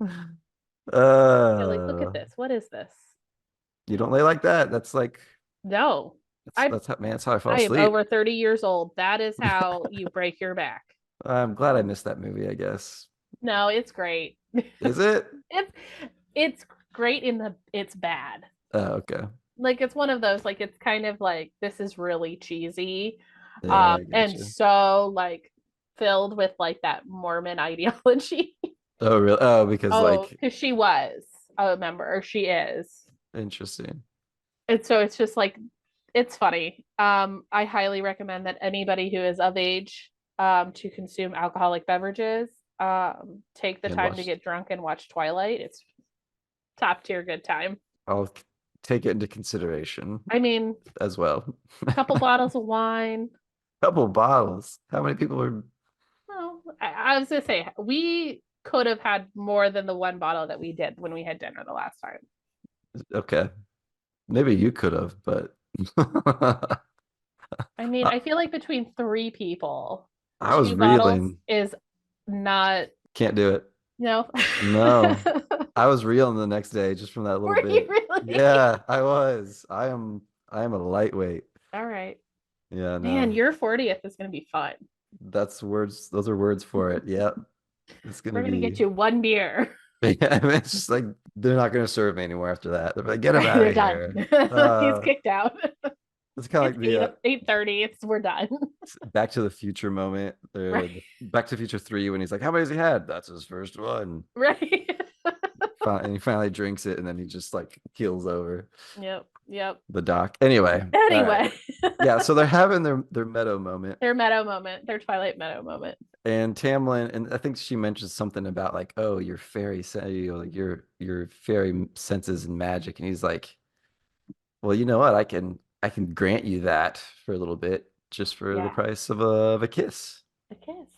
Yeah, like look Uh, at this. What is this? you don't lay like that. That's like No. I that's how, man, that's how I fall I am asleep. over 30 years old. That is how you break your back. I'm glad I missed that movie, I guess. No, it's great. Is it? it's it's great in the it's bad. Oh, okay. Like it's one of those like it's kind of like this is really cheesy Yeah, I and gotcha. so like filled with like that Mormon ideology. Oh, really? Oh, because Oh, like because she was a member, or she is. interesting. And so it's just like it's funny. I highly recommend that anybody who is of age to consume alcoholic beverages take the And time to watch. get drunk and watch Twilight. It's top tier good time. I'll take it into consideration I mean, as well. a couple bottles of wine. Couple bottles. How many people are Well, I was gonna say we could have had more than the one bottle that we did when we had dinner the last time. okay? Maybe you could have, but I mean, I I feel like between three people, I was 2 bottles reeling. is not Can't do it. no. No. I was reeling the next day just from that little Were you bit. really? Yeah, I was. I am a lightweight. All right. Yeah, Man, no. your 40th is going to be fun. That's words. Those are words for it. Yep. It's gonna We're going to be. get you one beer. Yeah, I mean, it's just like they're not gonna serve me anymore after that. They're like, get him Right, out they're of done. here. He's kicked out. It's kind of It's like the 8:30. It's we're done. Back to the Future moment. Right. Back to the Future 3 when he's like, how many has he had? That's his first one. Right. And he finally drinks it and then he just like keels over Yep. Yep. the dock. Anyway, all right. Anyway, Yeah, so they're having their meadow moment. their meadow moment, their Twilight meadow moment. And Tamlin, and I think she mentions something about like, oh, your fairy, like your fairy senses and magic, and he's like, well, you know what? I can grant you that for a little bit, just for the Yeah. price of a kiss. A kiss.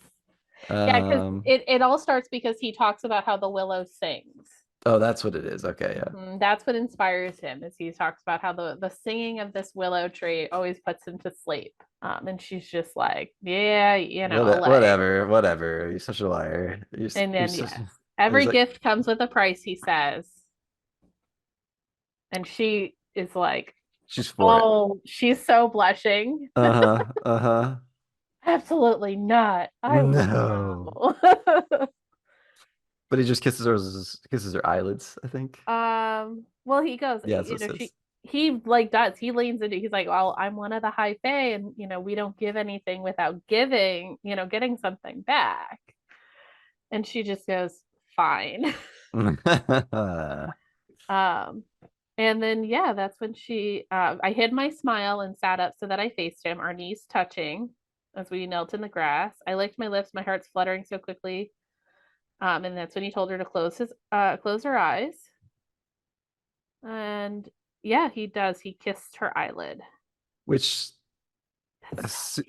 Yeah, because Um, it all starts because he talks about how the willow sings. oh, that's what it is. Okay, yeah. That's what inspires him is he talks about how the singing of this willow tree always puts him to sleep. And she's just like, yeah, like. Whatever, whatever. You're such a liar. And You're then such. yes, He's every like, gift comes with a price, he says. And she is like, she's for it. oh, she's so blushing. Uh-huh. Uh-huh. Absolutely not. I would No. know. But he just kisses her eyelids, I think. Well, he goes, Yeah, that's what it says. he like does. He leans into he's like, well, I'm one of the high fae, and we don't give anything without giving, getting something back. And she just goes, fine. um, and then yeah, that's when I hid my smile and sat up so that I faced him, our knees touching as we knelt in the grass. I licked my lips, my heart's fluttering so quickly. And that's when he told her to close her eyes. And yeah, he does. He kissed her eyelid. Which, That's so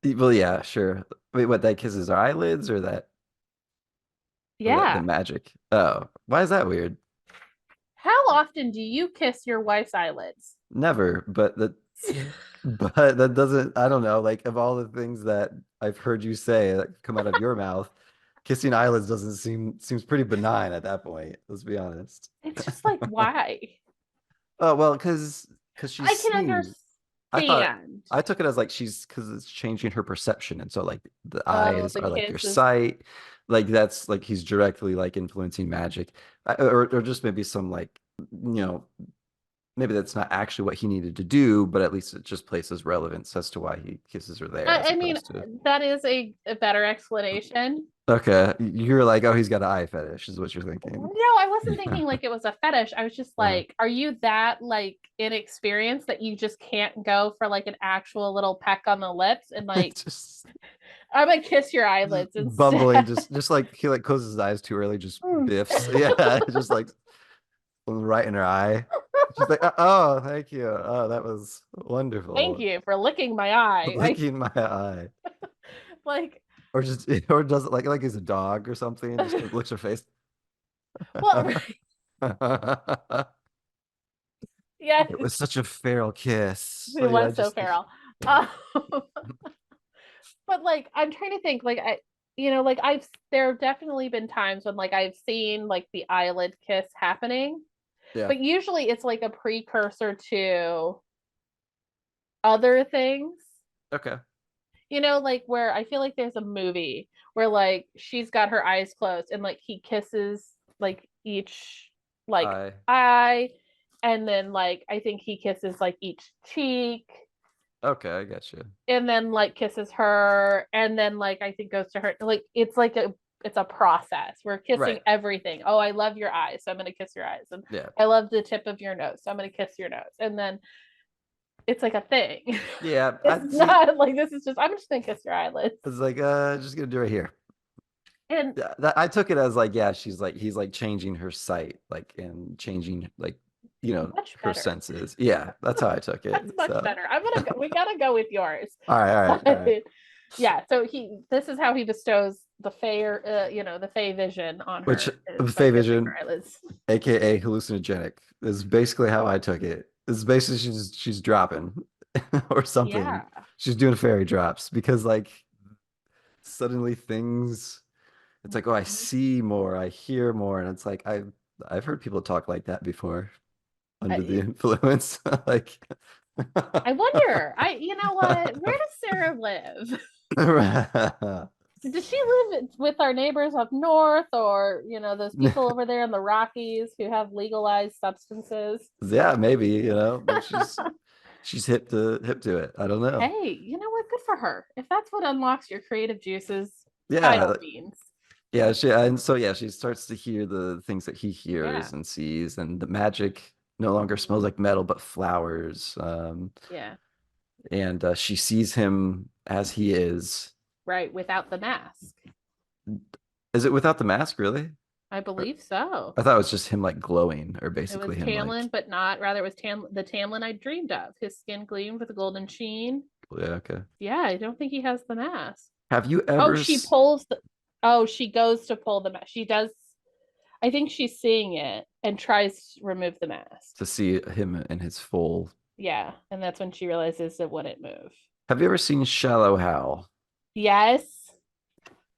well, yeah, sure. Wait, what? That kisses her eyelids, or the yeah. magic? Oh, why is that weird? How often do you kiss your wife's eyelids? Never, but that doesn't. I don't know. Like of all the things that I've heard you say that come out of your mouth, kissing eyelids doesn't seems pretty benign at that point. Let's be honest. It's just like why? Oh well, because she's I can seeing. I thought understand. I took it as like she's because it's changing her perception, and so like the Oh, eyes the are like your kisses. sight, like that's like he's directly like influencing magic, or just maybe some like you know maybe that's not actually what he needed to do, but at least it just places relevance as to why he kisses her there as I mean, opposed to that is a better explanation. okay, you're like oh he's got an eye fetish is what you're thinking. No, I wasn't thinking like it was a fetish. I was just uh, like, are you that like inexperienced that you just can't go for like an actual little peck on the lips and like just I'm gonna kiss your just eyelids bumbling, instead? just like he like closes his eyes too early, just Mm. biffs. Yeah, just like right in her eye. She's like, oh, thank you. Oh, that was Thank wonderful. you for licking my eye. Licking my eye. Like Or just or does it like he's a dog or something and just like licks her face. Well, right, yes, It was such a feral kiss. it Like, I was so just feral. yeah. Um, but like I'm trying to think, like like there have definitely been times when like I've seen like the eyelid kiss happening, Yeah. but usually it's like a precursor to other things. Okay. Like where I feel like there's a movie where like she's got her eyes closed and like he kisses like each like I eye, and then like I think he kisses like each cheek, okay, I got you. and then like kisses her, and then like I think goes to her, like it's a process. We're kissing Right. everything. Oh, I love your eyes, so I'm gonna kiss your eyes, and Yeah. I love the tip of your nose, so I'm gonna kiss your nose, and then it's like a thing. Yeah. I It's see. not like this is just I'm just gonna kiss your eyelids. It's like just gonna do it right here. And Yeah, I took it as like, yeah, she's like he's like changing her sight, like and changing like much her better. senses. Yeah, that's how I took it. That's much So better. We gotta go with yours. all right, all right. But yeah, so this is how he bestows the fair, the fey vision on Which her is by Fey kissing Vision, her eyelids. aka hallucinogenic, is basically how I took it. It's basically she's dropping or something. Yeah. She's doing fairy drops because like suddenly things it's like, oh, I Mhm. see more, I hear more, and it's like I've heard people talk like that before under the I, influence. Like I wonder. You know what? Where does Sarah live? Does she live with our neighbors up north, or those people over there in the Rockies who have legalized substances? Yeah, maybe, like she's hip to it. I don't know. Hey, you know what? Good for her. If that's what unlocks your creative juices, by Yeah, all means. yeah, and so yeah, she starts to hear the things that he Yeah. hears and sees, and the magic no longer smells Mhm. like metal but flowers. Yeah. And she sees him as he is. Right. Without the mask. Is it without the mask, really? I Or- believe so. I thought it was just him like glowing, or It was basically him like, Tamlin, but not. Rather, it was the Tamlin I dreamed of. His skin gleamed with a golden sheen. yeah, okay. Yeah, I don't think he has the mask. Have you Oh, ever she pulls the. Oh, she goes to pull the mask. She does. I think she's seeing it and tries to remove the mask. to see him in his full? Yeah, and that's when she realizes it wouldn't move. Have you ever seen Shallow Hal? Yes,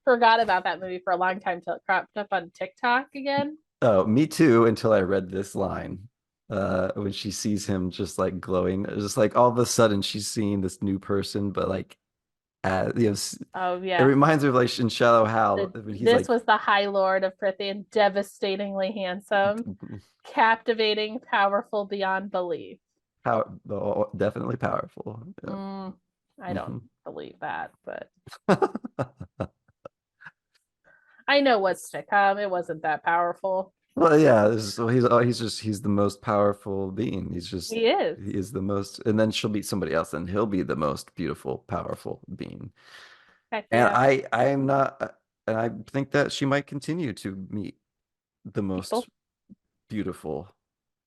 forgot about that movie for a long time till it cropped up on TikTok again. Oh, me too, until I read this line. When she sees him just like glowing, it's just like all of a sudden she's seeing this new person, but like Oh it yeah, reminds me of like in Shallow Hal when he's this like was the High Lord of Prithian, devastatingly handsome, captivating, powerful beyond belief. definitely powerful. Yeah. Mm, I don't Mhm. believe that, but I know what's to come. It wasn't that powerful. Well, yeah, so he's the most powerful being. He is. He is the most, and then she'll meet somebody else, and he'll be the most beautiful, powerful being. Heck And yeah. I am not, and I think that she might continue to meet the most People. beautiful,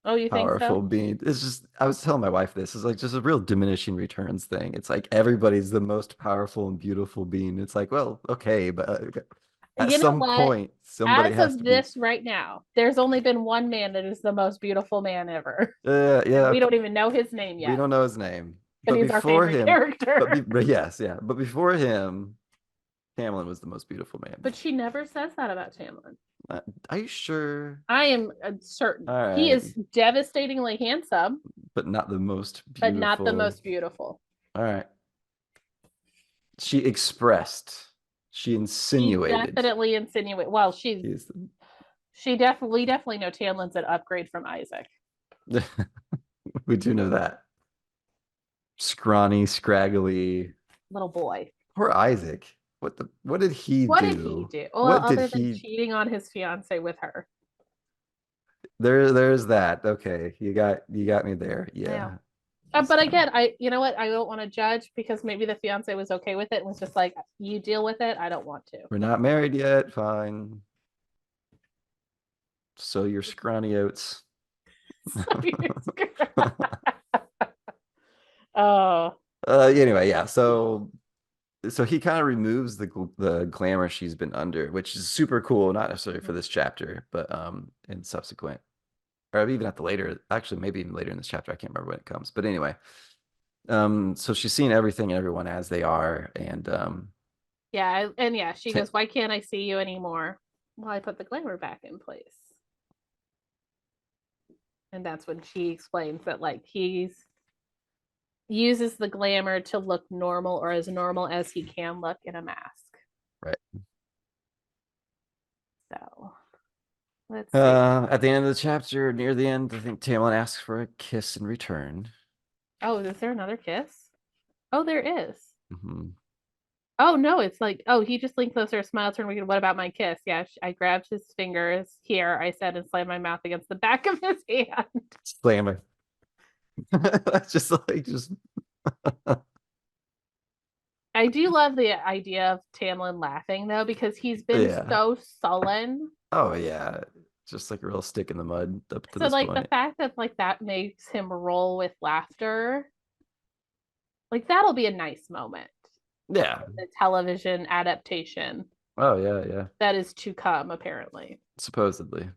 Oh, you think powerful so? being. It's just I was telling my wife this is like just a real diminishing returns thing. It's like everybody's the most powerful and beautiful being. It's like, well, okay, but at You know some what? point somebody As has of to be. this right now, there's only been one man that is the most beautiful man ever. Yeah, And we okay. don't even know his name We yet, don't know his name, but but he's our before favorite him, character. but yes, yeah, but before him, Tamlin was the most beautiful man. But she never says that about Tamlin. Uh, are you sure? I am certain. All He right, is devastatingly handsome, but not the most but not the beautiful. most beautiful. All right. She expressed, she She insinuated. definitely insinuate. Well, He's we definitely know Tamlin's an upgrade from Isaac. the, we do know that. Scrawny, scraggly. Little boy. Poor Isaac. What did he What did he do? do? Well, What did other than he cheating on his fiance with her. there's that. Okay. You got me there. Yeah. Yeah. But again, you know what? I don't want to judge because maybe the fiance was okay with it and was just like, you deal with it. I don't want to. We're not married yet. Fine. Sow your scrawny oats. Oh, Anyway, yeah. So so he kind of removes the glamour she's been under, which is super cool, not necessarily for Mhm. this chapter, but in subsequent, or even at the later, actually maybe even later in this chapter, I can't remember when it comes. But anyway, so she's seen everything and everyone as they are, and Yeah, and yeah, she ta goes, "Why can't I see you anymore?" Well, I put the glamour back in place. And that's when she explains that like he's uses the glamour to look normal or as normal as he can look in a mask. right. So let's see. At the end of the chapter, near the end, I think Tamlin asks for a kiss in return. Oh, is there another kiss? Oh, there is. Hmm. Oh no, it's like, oh, he just leaned closer, smiled, turned wicked. What about my kiss? Yeah, I grabbed his fingers here, I said, and slammed my mouth against the back of his hand. Slamming. That's just like just I do love the idea of Tamlin laughing though, because he's been yeah. so sullen. Oh yeah. Just like a real stick in the mud up to So this like the point. fact that like that makes him roll with laughter, like that'll be a nice moment. Yeah. The television adaptation Oh yeah, yeah. that is to come, apparently. Supposedly.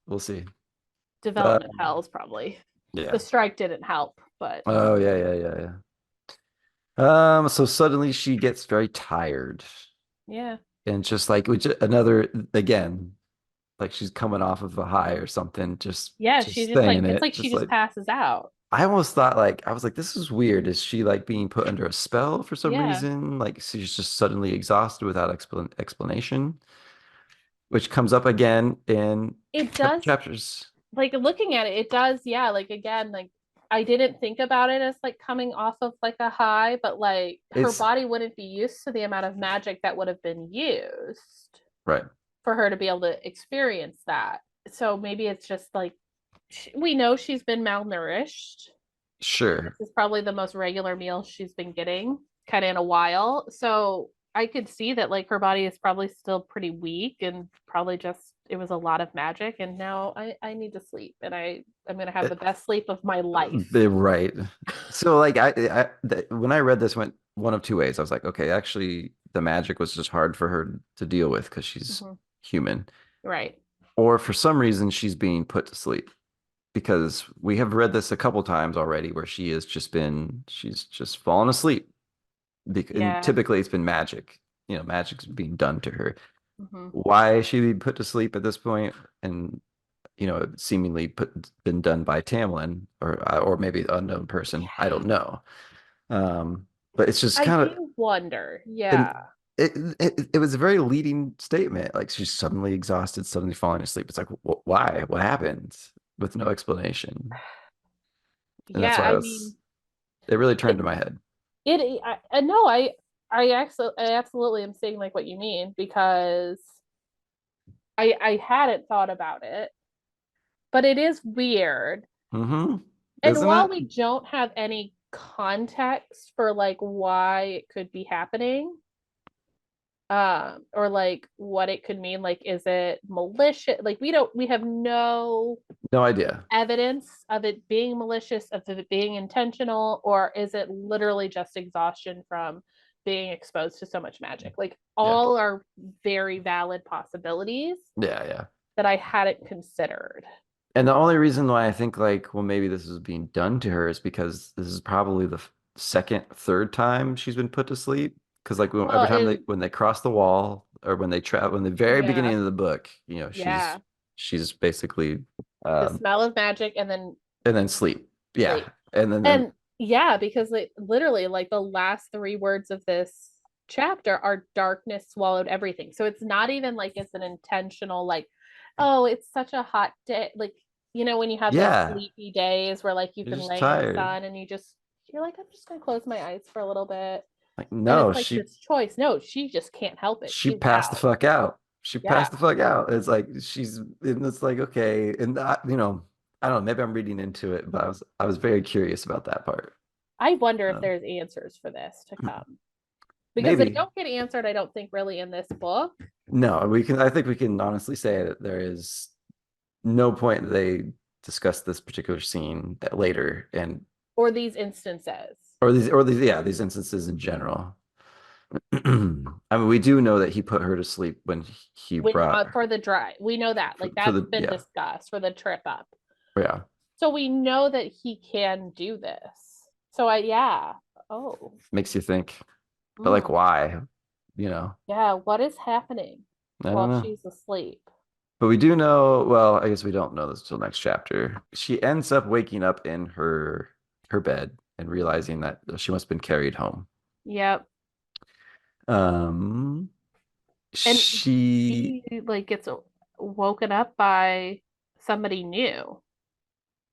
We'll see. But Development hells probably. The yeah. strike didn't help, but Oh yeah, yeah, yeah, yeah. So suddenly she gets very tired yeah. and just like which another again, like she's coming off of a high or something, Yeah, she just just like saying it's it, like she just just like passes out. I almost thought like I was like, this is weird. Is she like being put under a spell for some Yeah. reason? Like she's just suddenly exhausted without explanation, which comes up again in It does chapters. like looking at it, it does, yeah, like again, like I didn't think about it as like coming off of like a high, but like her It's body wouldn't be used to the amount of magic that would have been used right. for her to be able to experience that. So maybe it's just like we know she's been malnourished. Sure. This is probably the most regular meal she's been getting kind of in a while. So I could see that like her body is probably still pretty weak and probably just it was a lot of magic and now I need to sleep and I'm gonna have the best sleep of my life. Right. So like when I read this went one of two ways. I was like, okay, actually the magic was just hard for her to deal with because she's Mhm. human. Right. Or for some reason she's being put to sleep because we have read this a couple times already where she's just fallen asleep. And Yeah. typically it's been magic. Magic's being done to her. Hmm. Why is she being put to sleep at this point? And seemingly been done by Tamlin or maybe an unknown person. I don't know. But it's just I kind of do wonder. and Yeah. it was a very leading statement. Like she's suddenly exhausted, suddenly falling asleep. It's like, why? What happened? With no explanation. And that's Yeah, why I mean it really turned it, to my head. I no, I absolutely am saying like what you mean because I hadn't thought about it, but it is weird. Mm-hmm. And Isn't while it? we don't have any context for like why it could be happening, or like what it could mean, like is it malicious? Like we have no No idea. evidence of it being malicious, of it being intentional, or is it literally just exhaustion from being exposed to so much magic? Like Yeah. all are very valid possibilities Yeah, yeah. that I hadn't considered. And the only reason why I think like, well, maybe this is being done to her is because this is probably the second, third time she's been put to sleep. Because like Well, every time and when they cross the wall or when they travel in the very beginning yeah, of the book, yeah, she's basically the um smell of magic and then and then sleep. Yeah. sleep. And then And yeah, because like literally like the last three words of this chapter are darkness swallowed everything. So it's not even like it's an intentional like, oh, it's such a hot day. Like, when you have those yeah, sleepy days where like you you're can just lay in the tired. sun and you're like, I'm just gonna close my eyes for a little bit. Like, And no, it's like this choice. No, she just can't help it. she She's passed the out. fuck out. She Yeah. passed the fuck out. It's like and it's like, okay. And I don't know, maybe I'm reading into it, but I was very curious about that part. I wonder if Um, there's answers for this to come. Because they maybe. don't get answered, I don't think, really in this book. No, I think we can honestly say that there is no point that they discuss this particular scene that later. And or these instances. These instances in general. I mean, we do know that he put her to sleep when he When brought her for the drive, we know that, like, for that's the been discussed for the trip up. yeah. So we know that he can do this. So yeah. Oh. Makes you think, but like, why? You know, Yeah, what is happening I don't while know. she's asleep? But we do know, well, I guess we don't know this until next chapter. She ends up waking up in her bed and realizing that she must have been carried home. Yep. Um, And she, she like gets woken up by somebody new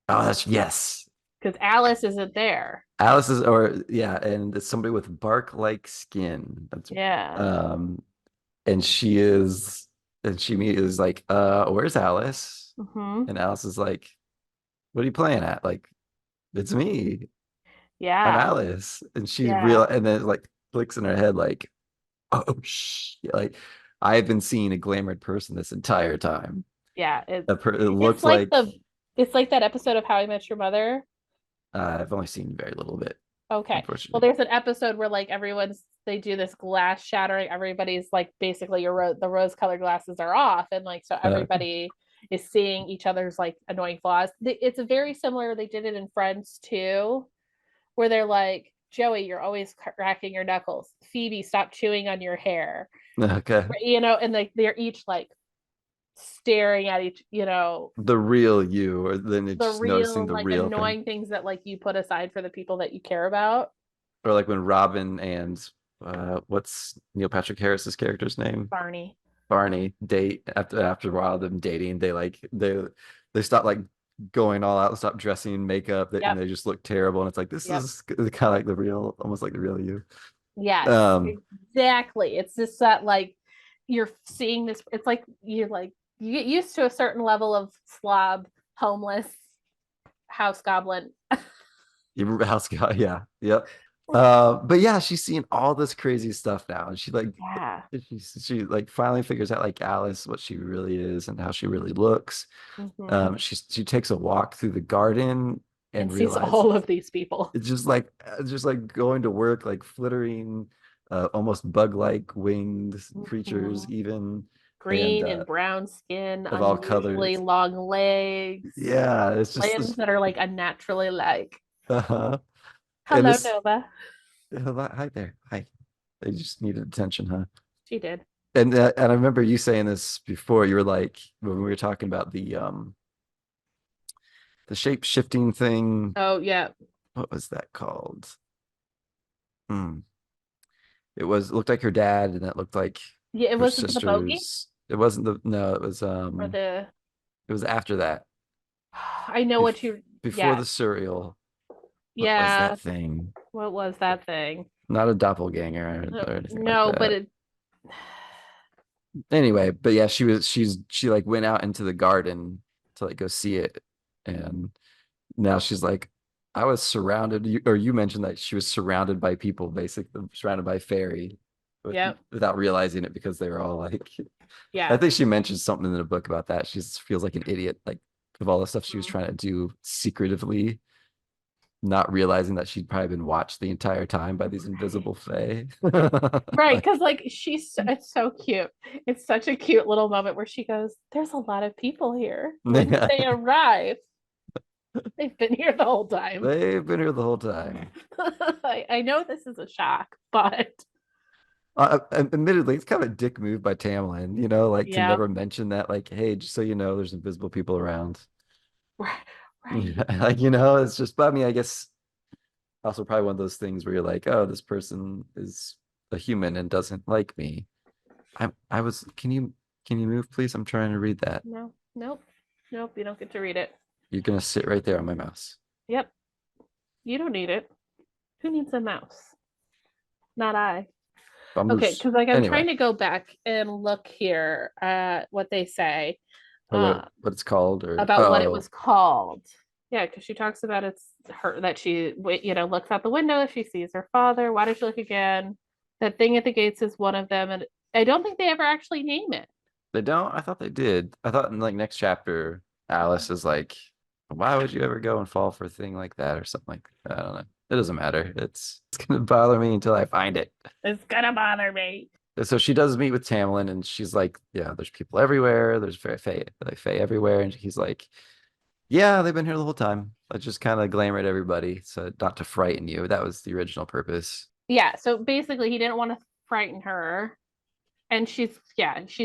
oh, that's yes. because Alice isn't there. Alice is, or yeah, and it's somebody with bark-like skin. That's Yeah. um, and she is, and she immediately is like, where's Alice? Mm-hmm. And Alice is like, what are you playing at? Like, it's me. I'm Yeah. Alice. And she Yeah. and then it, like clicks in her head, like, oh shit. Like, I've been seeing a glamored person this entire time. Yeah. It It's looked like like that episode of How I Met Your Mother. I've only seen very little bit, Okay. Well, unfortunately. there's an episode where like they do this glass shattering. Everybody's like basically the rose colored glasses are off, and like so Uh, everybody is seeing each other's like annoying flaws. It's very similar. They did it in Friends too, where they're like, Joey, you're always cracking your knuckles. Phoebe, stop chewing on your hair. okay. And like they're each like staring at The real you, or then it's the just noticing real the like real thing. annoying things that like you put aside for the people that you care about. Or like when Robin and what's Neil Patrick Harris's character's name? Barney. Barney date after a while of them dating, they stop like going all out, stop dressing makeup, and Yep. they just look terrible. And it's like this Yep. is kind of like the real, almost like the real you. Yes, Um, exactly. It's just that like you're seeing this. It's like you get used to a certain level of slob, homeless, house goblin. your house guy, yeah, yep. But yeah, she's seeing all this crazy stuff now, and Yeah. she like finally figures out like Alice what she really is and how she really looks. Mm-hmm. She takes a walk through the garden and And sees realizes all of these people. it's just like going to work, like flittering, almost bug-like winged creatures, Mm-hmm. even, and Green and brown skin, of all unusually colors. long legs, Yeah, it's just limbs this. that are like unnaturally like. Uh-huh. And Hello, this. Nova. Hi there. Hi. They just needed attention, huh? She did. And I remember you saying this before. You were like when we were talking about the shape shifting thing. Oh yeah, What was that called? Hmm. It looked like her dad, and it looked like yeah. It her wasn't the bogey sisters. It wasn't the no, or the. it was after that. I know what Bef you. Before Yes. the cereal. What was Yeah. that thing? What was that thing? Not a doppelganger No, or anything like no, but that. it. Anyway, but yeah, she like went out into the garden to like go see it. And now she's like, I was surrounded, or you mentioned that she was surrounded by people, basically surrounded by fairy, Yep. without realizing it because they were all like, I Yeah. think she mentioned something in the book about that. She feels like an idiot, like of all the stuff she was trying to do secretively, not realizing that she'd probably been watched the entire time by these invisible fae. Right, Like, because like it's so cute. It's such a cute little moment where she goes, "There's a lot of people here." When yeah, they arrive, they've been here the whole time. they've been here the whole time. I know this is a shock, but Admittedly, it's kind of a dick move by Tamlin, like to yeah, never mention that, like, hey, just so you know, there's invisible people around. right. Yeah, like, it's just, but I mean, I guess also probably one of those things where you're like, oh, this person is a human and doesn't like me. I was, can you move, please? I'm trying to read that. No, nope, nope. You don't get to read it. You're gonna sit right there on my mouse. Yep, you don't need it. Who needs a mouse? Not I. Okay, Vamoose. because like I'm Anyway, trying to go back and look here at what they say or what it's called, or about what it oh, was called. Yeah, because she talks about it's her that she looks out the window, she sees her father. Why does she look again? That thing at the gates is one of them, and I don't think they ever actually name it. they don't. I thought they did. I thought in like next chapter, Alice is like Why would you ever go and fall for a thing like that or something like that? I don't know. It doesn't matter. It's gonna bother me until I find it. It's gonna bother me. So she does meet with Tamlin, and she's like, "Yeah, there's people everywhere. There's Fae everywhere." And he's like, "Yeah, they've been here the whole time. I just kind of glamour at everybody, so not to frighten you. That was the original purpose." Yeah, so basically he didn't want to frighten her. And she's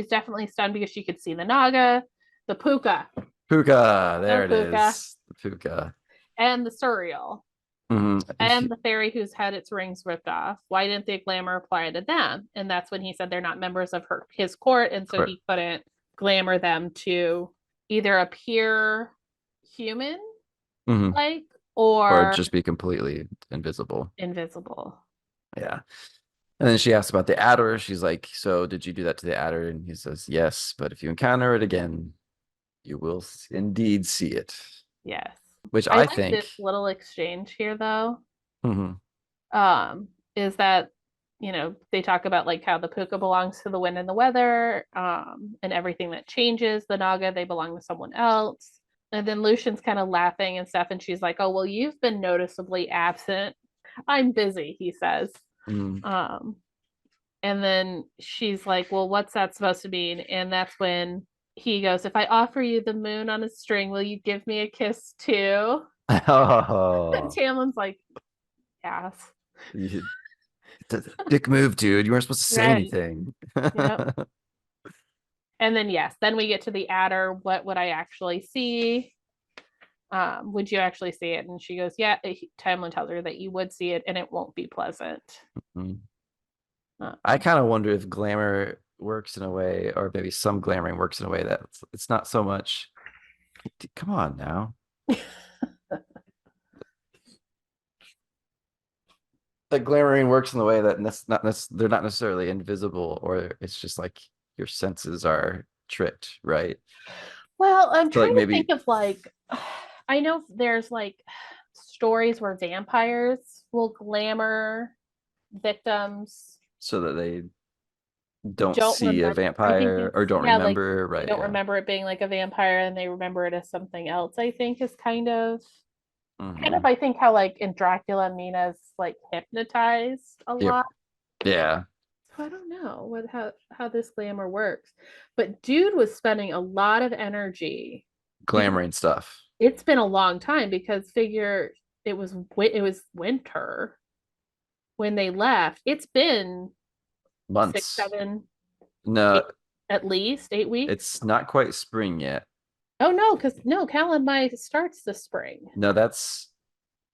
definitely stunned because she could see the Naga, the Puka, Puka, the there it Puka, is. The Puka. and the Suriel, And and the fairy who's had its rings ripped off. Why didn't the glamour apply to them? And that's when he said they're not members of his court, and so he couldn't glamour them to either appear human mhm. like Or or just be completely invisible. invisible. Yeah. And then she asks about the adder. She's like, "So did you do that to the adder?" And he says, "Yes, but if you encounter it again, you will indeed see it." Yes. Which I I like think, this little exchange here though. mhm, Is that they talk about like how the puka belongs to the wind and the weather, and everything that changes the naga, they belong to someone else. And then Lucian's kind of laughing and stuff, and she's like, oh well, you've been noticeably absent. I'm busy, he says. mhm. um and then she's like, well, what's that supposed to mean? And that's when he goes, if I offer you the moon on a string, will you give me a kiss too? And Oh, Tamlin's like, yes. you, dick move, dude. You weren't supposed to say Right. anything. Yep. And then yes, then we get to the adder. What would I actually see? Would you actually see it? And she goes, yeah. Tamlin tells her that you would see it and it won't be pleasant. Mhm. Uh, I kind of wonder if glamour works in a way, or maybe some glamoring works in a way that it's not so much. Come on now. That glamoring works in the way that they're not necessarily invisible, or it's just like your senses are tricked, right? well, I'm So like trying to think maybe of like, I know there's like stories where vampires will glamour victims. so that they don't Don't see a remember. I think vampire it's, or don't yeah, like remember, they right? don't Yeah. remember it being like a vampire and they remember it as something else. I think is kind of Hmm. I think how like in Dracula Mina's like hypnotized a Yep. lot. Yeah. So I don't know how this glamour works. But dude was spending a lot of energy because Glamoring stuff. it's been a long time because figure it was winter when they left. It's been six, Months. 7, No, 8, at least 8 weeks. it's not quite spring yet. Oh no, because no, Calamai starts this spring. No, that's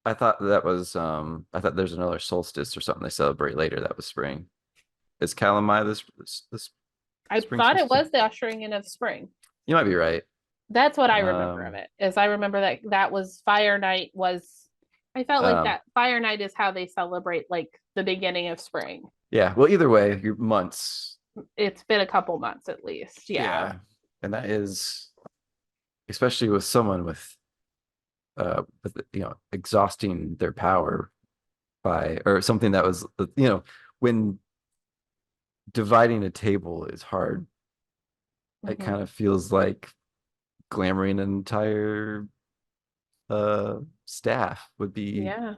I thought that was I thought there's another solstice or something they celebrate later. That was spring. Is Calamai this I spring thought it solstice? was the ushering in of spring. You might be right. That's what I remember of Um, it. Is I remember that was Fire Night was. I felt like um, that Fire Night is how they celebrate like the beginning of spring. yeah. Well, either way, your months. It's been a couple months at least. Yeah. Yeah, and that is especially with someone with exhausting their power by or something that was when dividing a table is hard. It Hmm. kind of feels like glamoring an entire staff would be Yeah.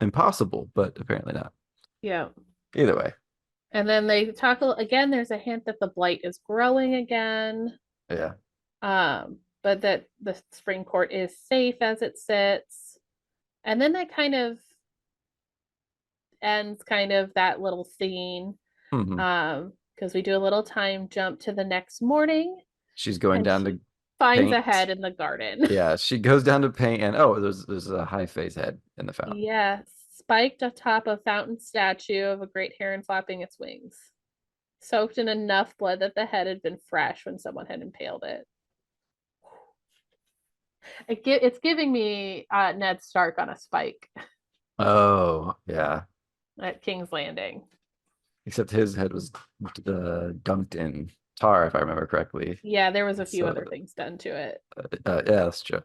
impossible, but apparently not. Yeah. Either way, And then they talk again. There's a hint that the blight is growing again. yeah. But that the spring court is safe as it sits. And then that kind of ends kind of that little scene. Hmm. Because we do a little time jump to the next morning She's going and down she to finds a paint. head in the garden. Yeah, she goes down to paint, and oh, there's a high face head in the fountain. Yes, spiked atop a fountain statue of a great heron flapping its wings, soaked in enough blood that the head had been fresh when someone had impaled it. It's giving me Ned Stark on a spike Oh, yeah. at King's Landing. Except his head was dunked in tar, if I remember correctly. Yeah, there was a few So, other things done to it. yeah, that's true.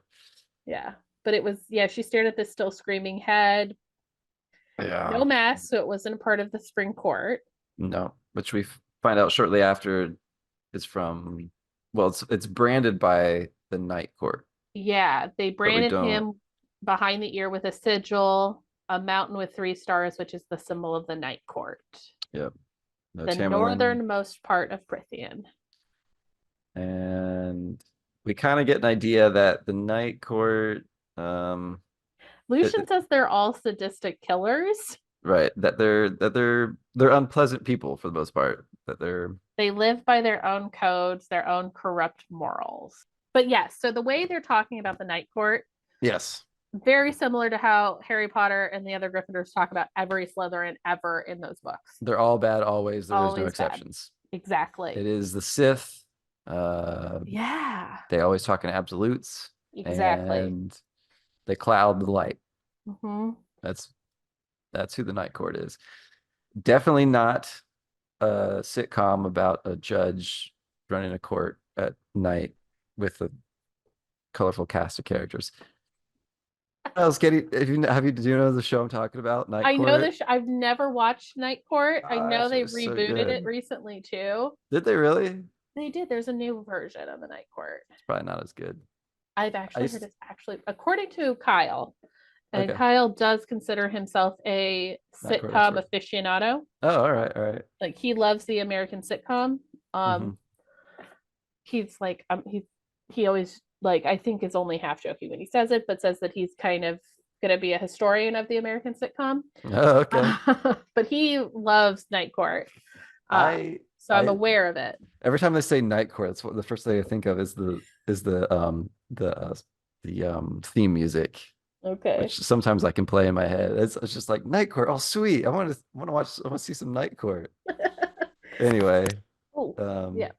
Yeah, but it was, yeah, she stared at this still screaming head. Yeah. No mask, so it wasn't a part of the spring court. No, which we find out shortly after is from, well, it's branded by the Night Court. Yeah, they but we branded don't. him behind the ear with a sigil, a mountain with 3 stars, which is the symbol of the Night Court, Yep. No the Tamlin. northernmost part of Prithian. And we kind of get an idea that the Night Court, um, Lucian says they're all sadistic killers. right, that they're unpleasant people for the most part. That they're They live by their own codes, their own corrupt morals. But yes, so the way they're talking about the Night Court, yes, very similar to how Harry Potter and the other Gryffindors talk about every Slytherin ever in those books. they're all bad always. There is no Always bad. exceptions. Exactly. It is the Sith. Uh, Yeah. they always talk in absolutes, Exactly. and they cloud the light. Mm-hmm. That's who the Night Court is. Definitely not a sitcom about a judge running a court at night with a colorful cast of characters. I was getting. If you have you do you know the show I'm talking about, Night I know Court? this. I've never watched Night Court. I know Gosh, it they was so rebooted it good. recently too. Did they really? They did. There's a new version of the Night Court. It's probably not as good. I've I actually heard used it's actually, according to Kyle, and okay, Kyle does consider himself a Night Court sitcom expert. aficionado. Oh, all right, all right. Like he loves the American sitcom. Mm-hmm. He's like he always like I think is only half joking when he says it, but says that he's kind of going to be a historian of the American sitcom. Oh, okay. But he loves Night Court, uh, I so I'm I aware of it. every time they say Night Court, that's what the first thing I think of is the theme music, Okay. which sometimes I can play in my head. It's just like Night Court. Oh, sweet. I want to watch. I want to see some Night Court. Anyway, Oh, yeah. um, Yeah.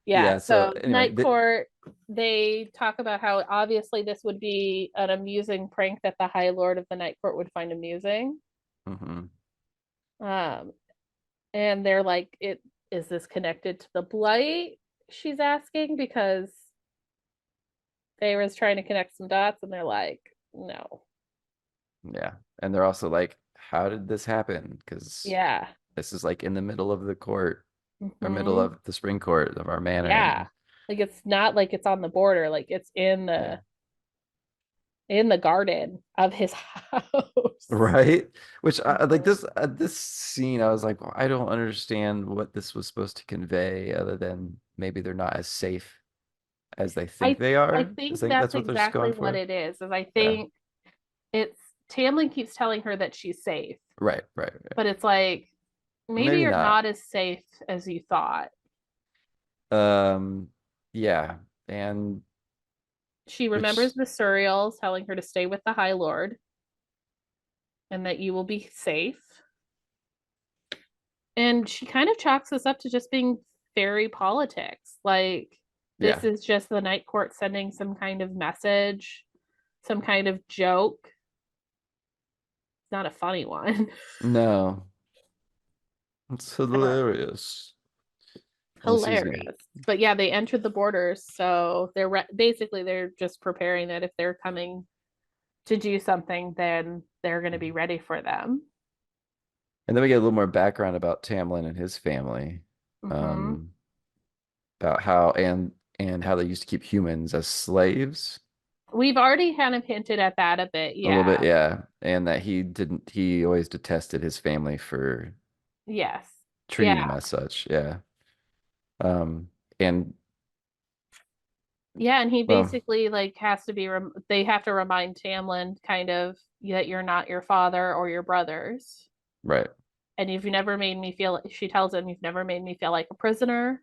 yeah. So So anyway, Night Court, they talk about how obviously this would be an amusing prank that the High Lord of the Night Court would find amusing. mhm. Um, and they're like, "It is this connected to the blight?" She's asking because Feyre's trying to connect some dots, and they're like, "No." Yeah, and they're also like, how did this happen? Because Yeah. this is like in the middle of the court or middle Hmm. of the spring court of our manor, Yeah. and Like it's not like it's on the border, like it's yeah. in the garden of his house. Right? Which I like Mhm. this scene, I was like, well, I don't understand what this was supposed to convey other than maybe they're not as safe as they think I they I are. I think think that's that's what they're just exactly going what for. it is I Yeah. think it's Tamlin keeps telling her that she's safe, Right, right, right. but it's like Or maybe maybe you're not. not as safe as you thought. Um, yeah. And She which remembers the Suriel telling her to stay with the High Lord and that you will be safe. And she kind of chalks this up to just being fairy politics. Like, this yeah. is just the Night Court sending some kind of message, some kind of joke. It's not a funny one. No. It's hilarious. Excuse me. Hilarious. But yeah, they entered the borders. So basically, they're just preparing that if they're coming to do something, then they're going to be ready for them. And then we get a little more background about Tamlin and his family. Mm-hmm. Um, about how and how they used to keep humans as slaves. We've already kind of hinted at that a bit. A little bit, Yeah. yeah. And that he always detested his family for Yes. treating Yeah. him as such. Yeah. And Yeah. And he well, basically like has to be, they have to remind Tamlin kind of that you're not your father or your brothers. right. And you've never made me feel, she tells him, you've never made me feel like a prisoner.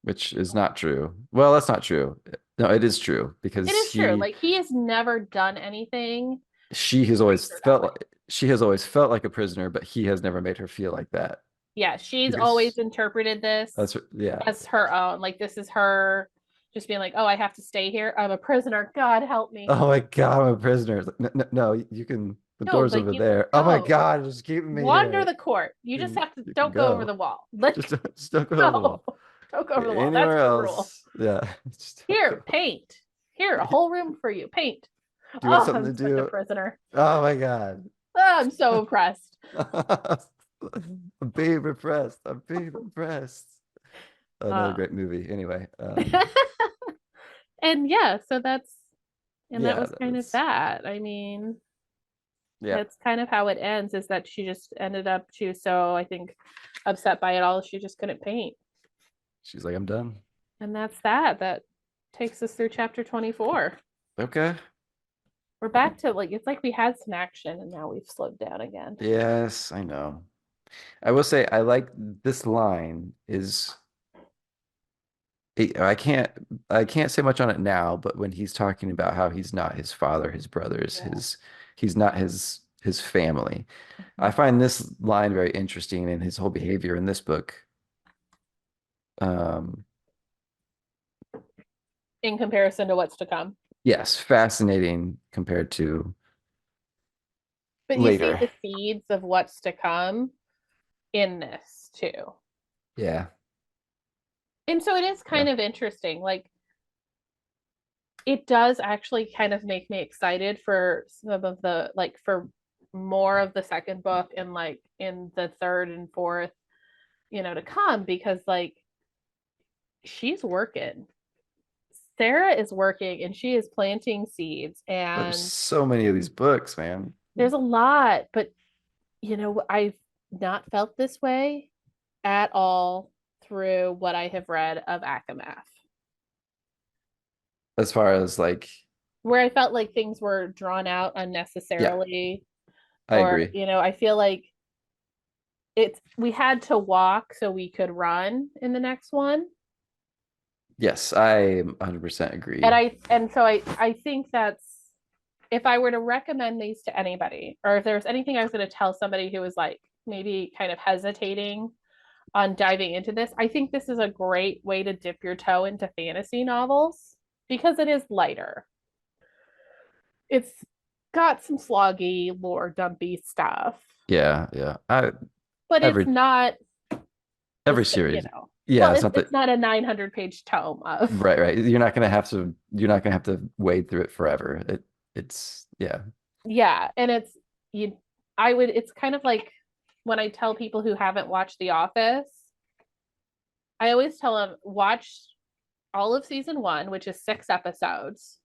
Which is not true. Well, that's not true. No, it is true It because is true. Like he has never done anything she has to make always her that felt way. like she has always felt like a prisoner, but he has never made her feel like that. Yeah, she's always Because interpreted this yeah. as her own. Like this is her just being like, "Oh, I have to stay here. I'm a prisoner. God help me." Oh my God, I'm a prisoner. It's like, no, no, no, you can. The No, door's like over you can there. Oh my go. God, just keep me Wander here. the court. You just have to You can don't go over go. the wall. Let Just don't go over the no. wall. Don't go over the wall. That's Anywhere her rule. else. Yeah. Just don't Here, go. paint. Here, a whole room for you. Paint. Do you want Oh, something to I'm such a do? prisoner. Oh my God. Oh, I'm so impressed. I'm being repressed. I'm being repressed. Another Uh, great movie. Anyway, And yeah, so that Yeah, was kind of that's that. I mean, yeah. that's kind of how it ends, is that she just ended up, she was so, I think, upset by it all, she just couldn't paint. She's like, I'm done. And that's that. That takes us through chapter 24. Okay. We're back to like, it's like we had some action and now we've slowed down again. Yes, I know. I will say I like this line is I can't I can't say much on it now, but when he's talking about how he's not his father, his brothers, Yeah. he's not his family. I Mhm. find this line very interesting in his whole behavior in this book. Um, In comparison to what's to come. yes, fascinating compared to But you see later. the seeds of what's to come in this too. Yeah. And so it is Yeah. kind of interesting. Like, it does actually kind of make me excited for some of the, like, for more of the second book and like in the third and fourth, to come, because like she's working. Sarah is working and she is planting seeds, There's and so many of these books, man. there's a lot, but I've not felt this way at all through what I have read of ACOMAF, As far as like, where I felt like things were drawn out yeah, unnecessarily, I or agree. I feel like we had to walk so we could run in the next one. Yes, I 100% And agree. I think that's, if I were to recommend these to anybody, or if there was anything I was going to tell somebody who was like maybe kind of hesitating on diving into this, I think this is a great way to dip your toe into fantasy novels because it is lighter. It's got some sloggy, lore dumpy stuff, Yeah, yeah. but it's Every not every this, series. Yeah, well, it's not that it's not a 900-page tome of, right, right. You're not gonna have to wade through it forever. It's yeah. yeah, and you it's kind of like when I tell people who haven't watched The Office, I always tell them watch all of season 1, which is 6 episodes,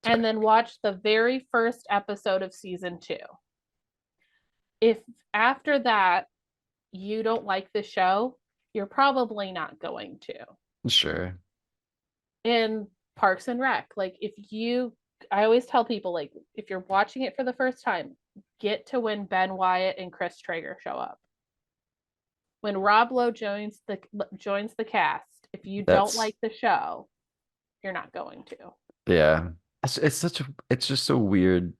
That's and right. then watch the very first episode of season 2. If after that you don't like the show, you're probably not going to. Sure. In Parks and Rec, like, I always tell people, like, if you're watching it for the first time, get to when Ben Wyatt and Chris Traeger show up. When Rob Lowe joins the cast, if you don't That's like the show, you're not going to. yeah. It's just so weird.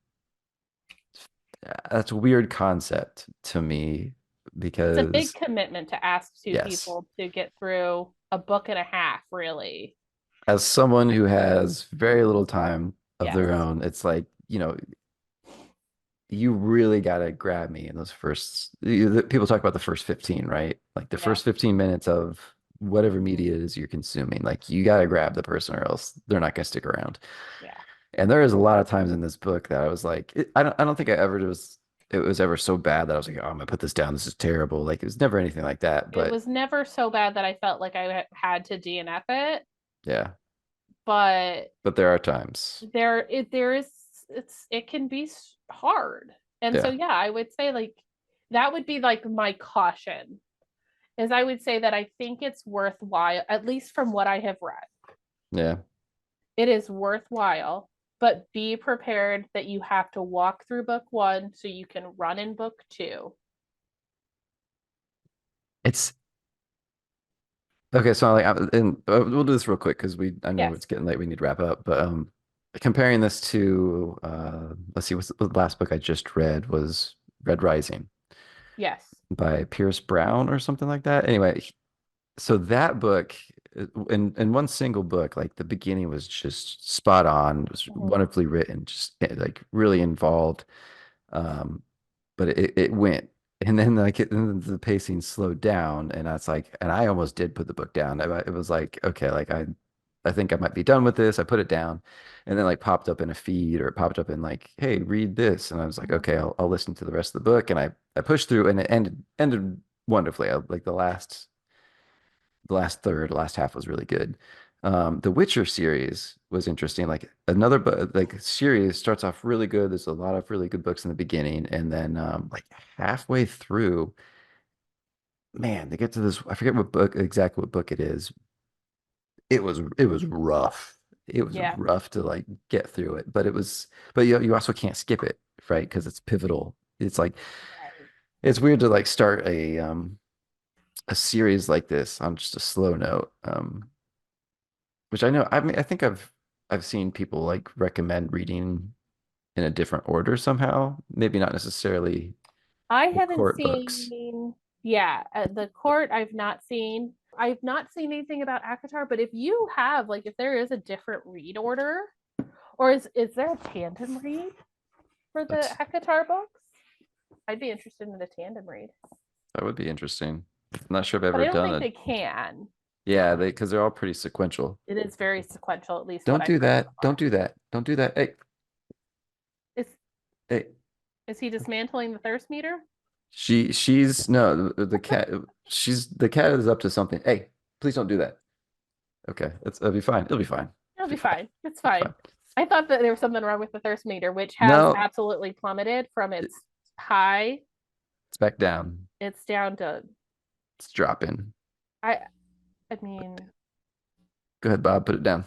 That's a weird concept to me It's a big because commitment to ask two yes, people to get through a book and a half, really. as someone who has very little time of Yes. their own, it's like, you really got to grab me in those people talk about the first 15, right? Like the Yeah. first 15 minutes of whatever Mhm. media it is you're consuming. Like you got to grab the person or else they're not going to stick around. Yeah. And there is a lot of times in this book that I was like, I don't think it was ever so bad that I was like, oh, I'm gonna put this down. This is terrible. Like it was never anything like that. It But was never so bad that I felt like I had to DNF it, yeah, but but there are times. there is, it can be hard. And so Yeah, yeah, I would say like that would be like my caution, is I would say that I think it's worthwhile, at least from what I have read. yeah. It is worthwhile, but be prepared that you have to walk through book 1 so you can run in book 2. It's okay. So like, and we'll do this real quick because I know Yes. it's getting late. We need to wrap up. But comparing this to let's see, what's the last book I just read was Red Rising Yes. by Pierce Brown or something like that. Anyway, so that book in one single book, like the beginning was just spot on, it was Mhm. wonderfully written, just like really involved. Um, but it went, and then like and then the pacing slowed down, and I almost did put the book down. It was like, okay, like I think I might be done with this. I put it down, and then like popped up in a feed or it popped up in like, hey, read this, and I was like, Mhm. okay, I'll listen to the rest of the book, and I pushed through, and it ended wonderfully. Like the last third, last half was really good. The Witcher series was interesting. Like another book, like series starts off really good. There's a lot of really good books in the beginning, and then like halfway through, man, they get to this. I forget what book exactly what book it is. It was rough. It was Yeah. rough to like get through it, but it was. But you also can't skip it, right? Because it's pivotal. It's like Right. it's weird to like start a series like this on just a slow note. Which I know, I mean, I think I've seen people like recommend reading in a different order somehow. Maybe not necessarily I the haven't court books. seen, yeah, the court I've not seen. I've not seen anything about ACOTAR, but if you have, like, if there is a different read order, or is there a tandem read for the That's ACOTAR books? I'd be interested in a tandem read, that would be interesting. I'm not sure if I've but I ever don't done think it. they can. Yeah, they because they're all pretty sequential. It is very sequential, at least what Don't I've do heard so that. Don't far. do that. Don't do that. Hey, Is hey. is he dismantling the thirst meter? She's no the cat. The cat is up to something. Hey, please don't do that. Okay, it'll be fine. It'll be fine. It'll It'll be be fine. fine. It's It'll be fine. fine. I thought that there was something wrong with the thirst meter, which has No, absolutely plummeted from its high. it's back down. It's down to It's dropping. I I mean, Go ahead, Bob. Put it down.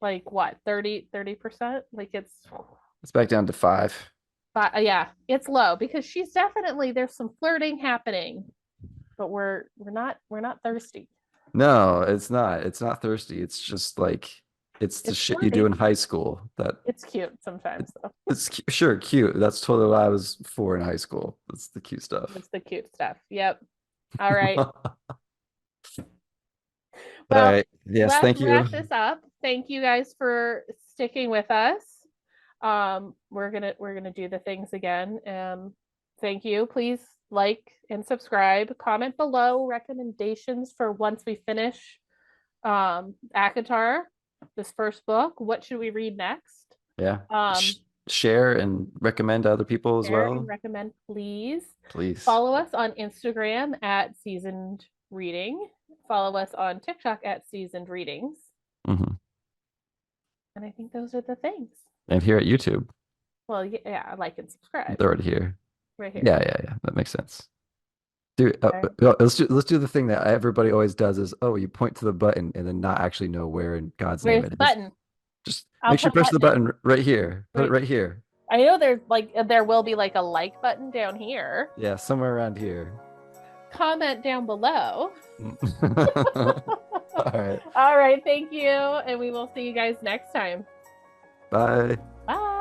like what, 30%? Like it's It's back down to 5. but yeah, it's low because she's definitely there's some flirting happening, but we're not thirsty. No, it's not. It's not thirsty. It's just like it's the It's shit you do in flirty. high school. That It's cute it, sometimes though. sure cute. That's totally what I was for in high school. That's the cute stuff. It's the cute stuff. Yep. All right. All Well, right. Yes, let's thank you. wrap this up. Thank you guys for sticking with us. We're gonna do the things again. Thank you. Please like and subscribe. Comment below recommendations for once we finish ACOTAR, this first book. What should we read next? Yeah. Um, Share and recommend to other people as Share and well, recommend, please. please. Follow us on Instagram at Seasoned Reading. Follow us on TikTok at Seasoned Readings. Hmm. And I think those are the things. And here at YouTube, Well, yeah, like and subscribe they're already here. right here. Yeah. That makes sense. Dude, Okay. let's do the thing that everybody always does is, oh, you point to the button and then not actually know where in God's name Where's it the is. button? Just I'll make sure put you press the button button right here. Put it right. right here. I know there will be like a like button down here. Yeah, somewhere around here. Comment down below. All right. All right, thank you, and we will see you guys next time. Bye. Bye.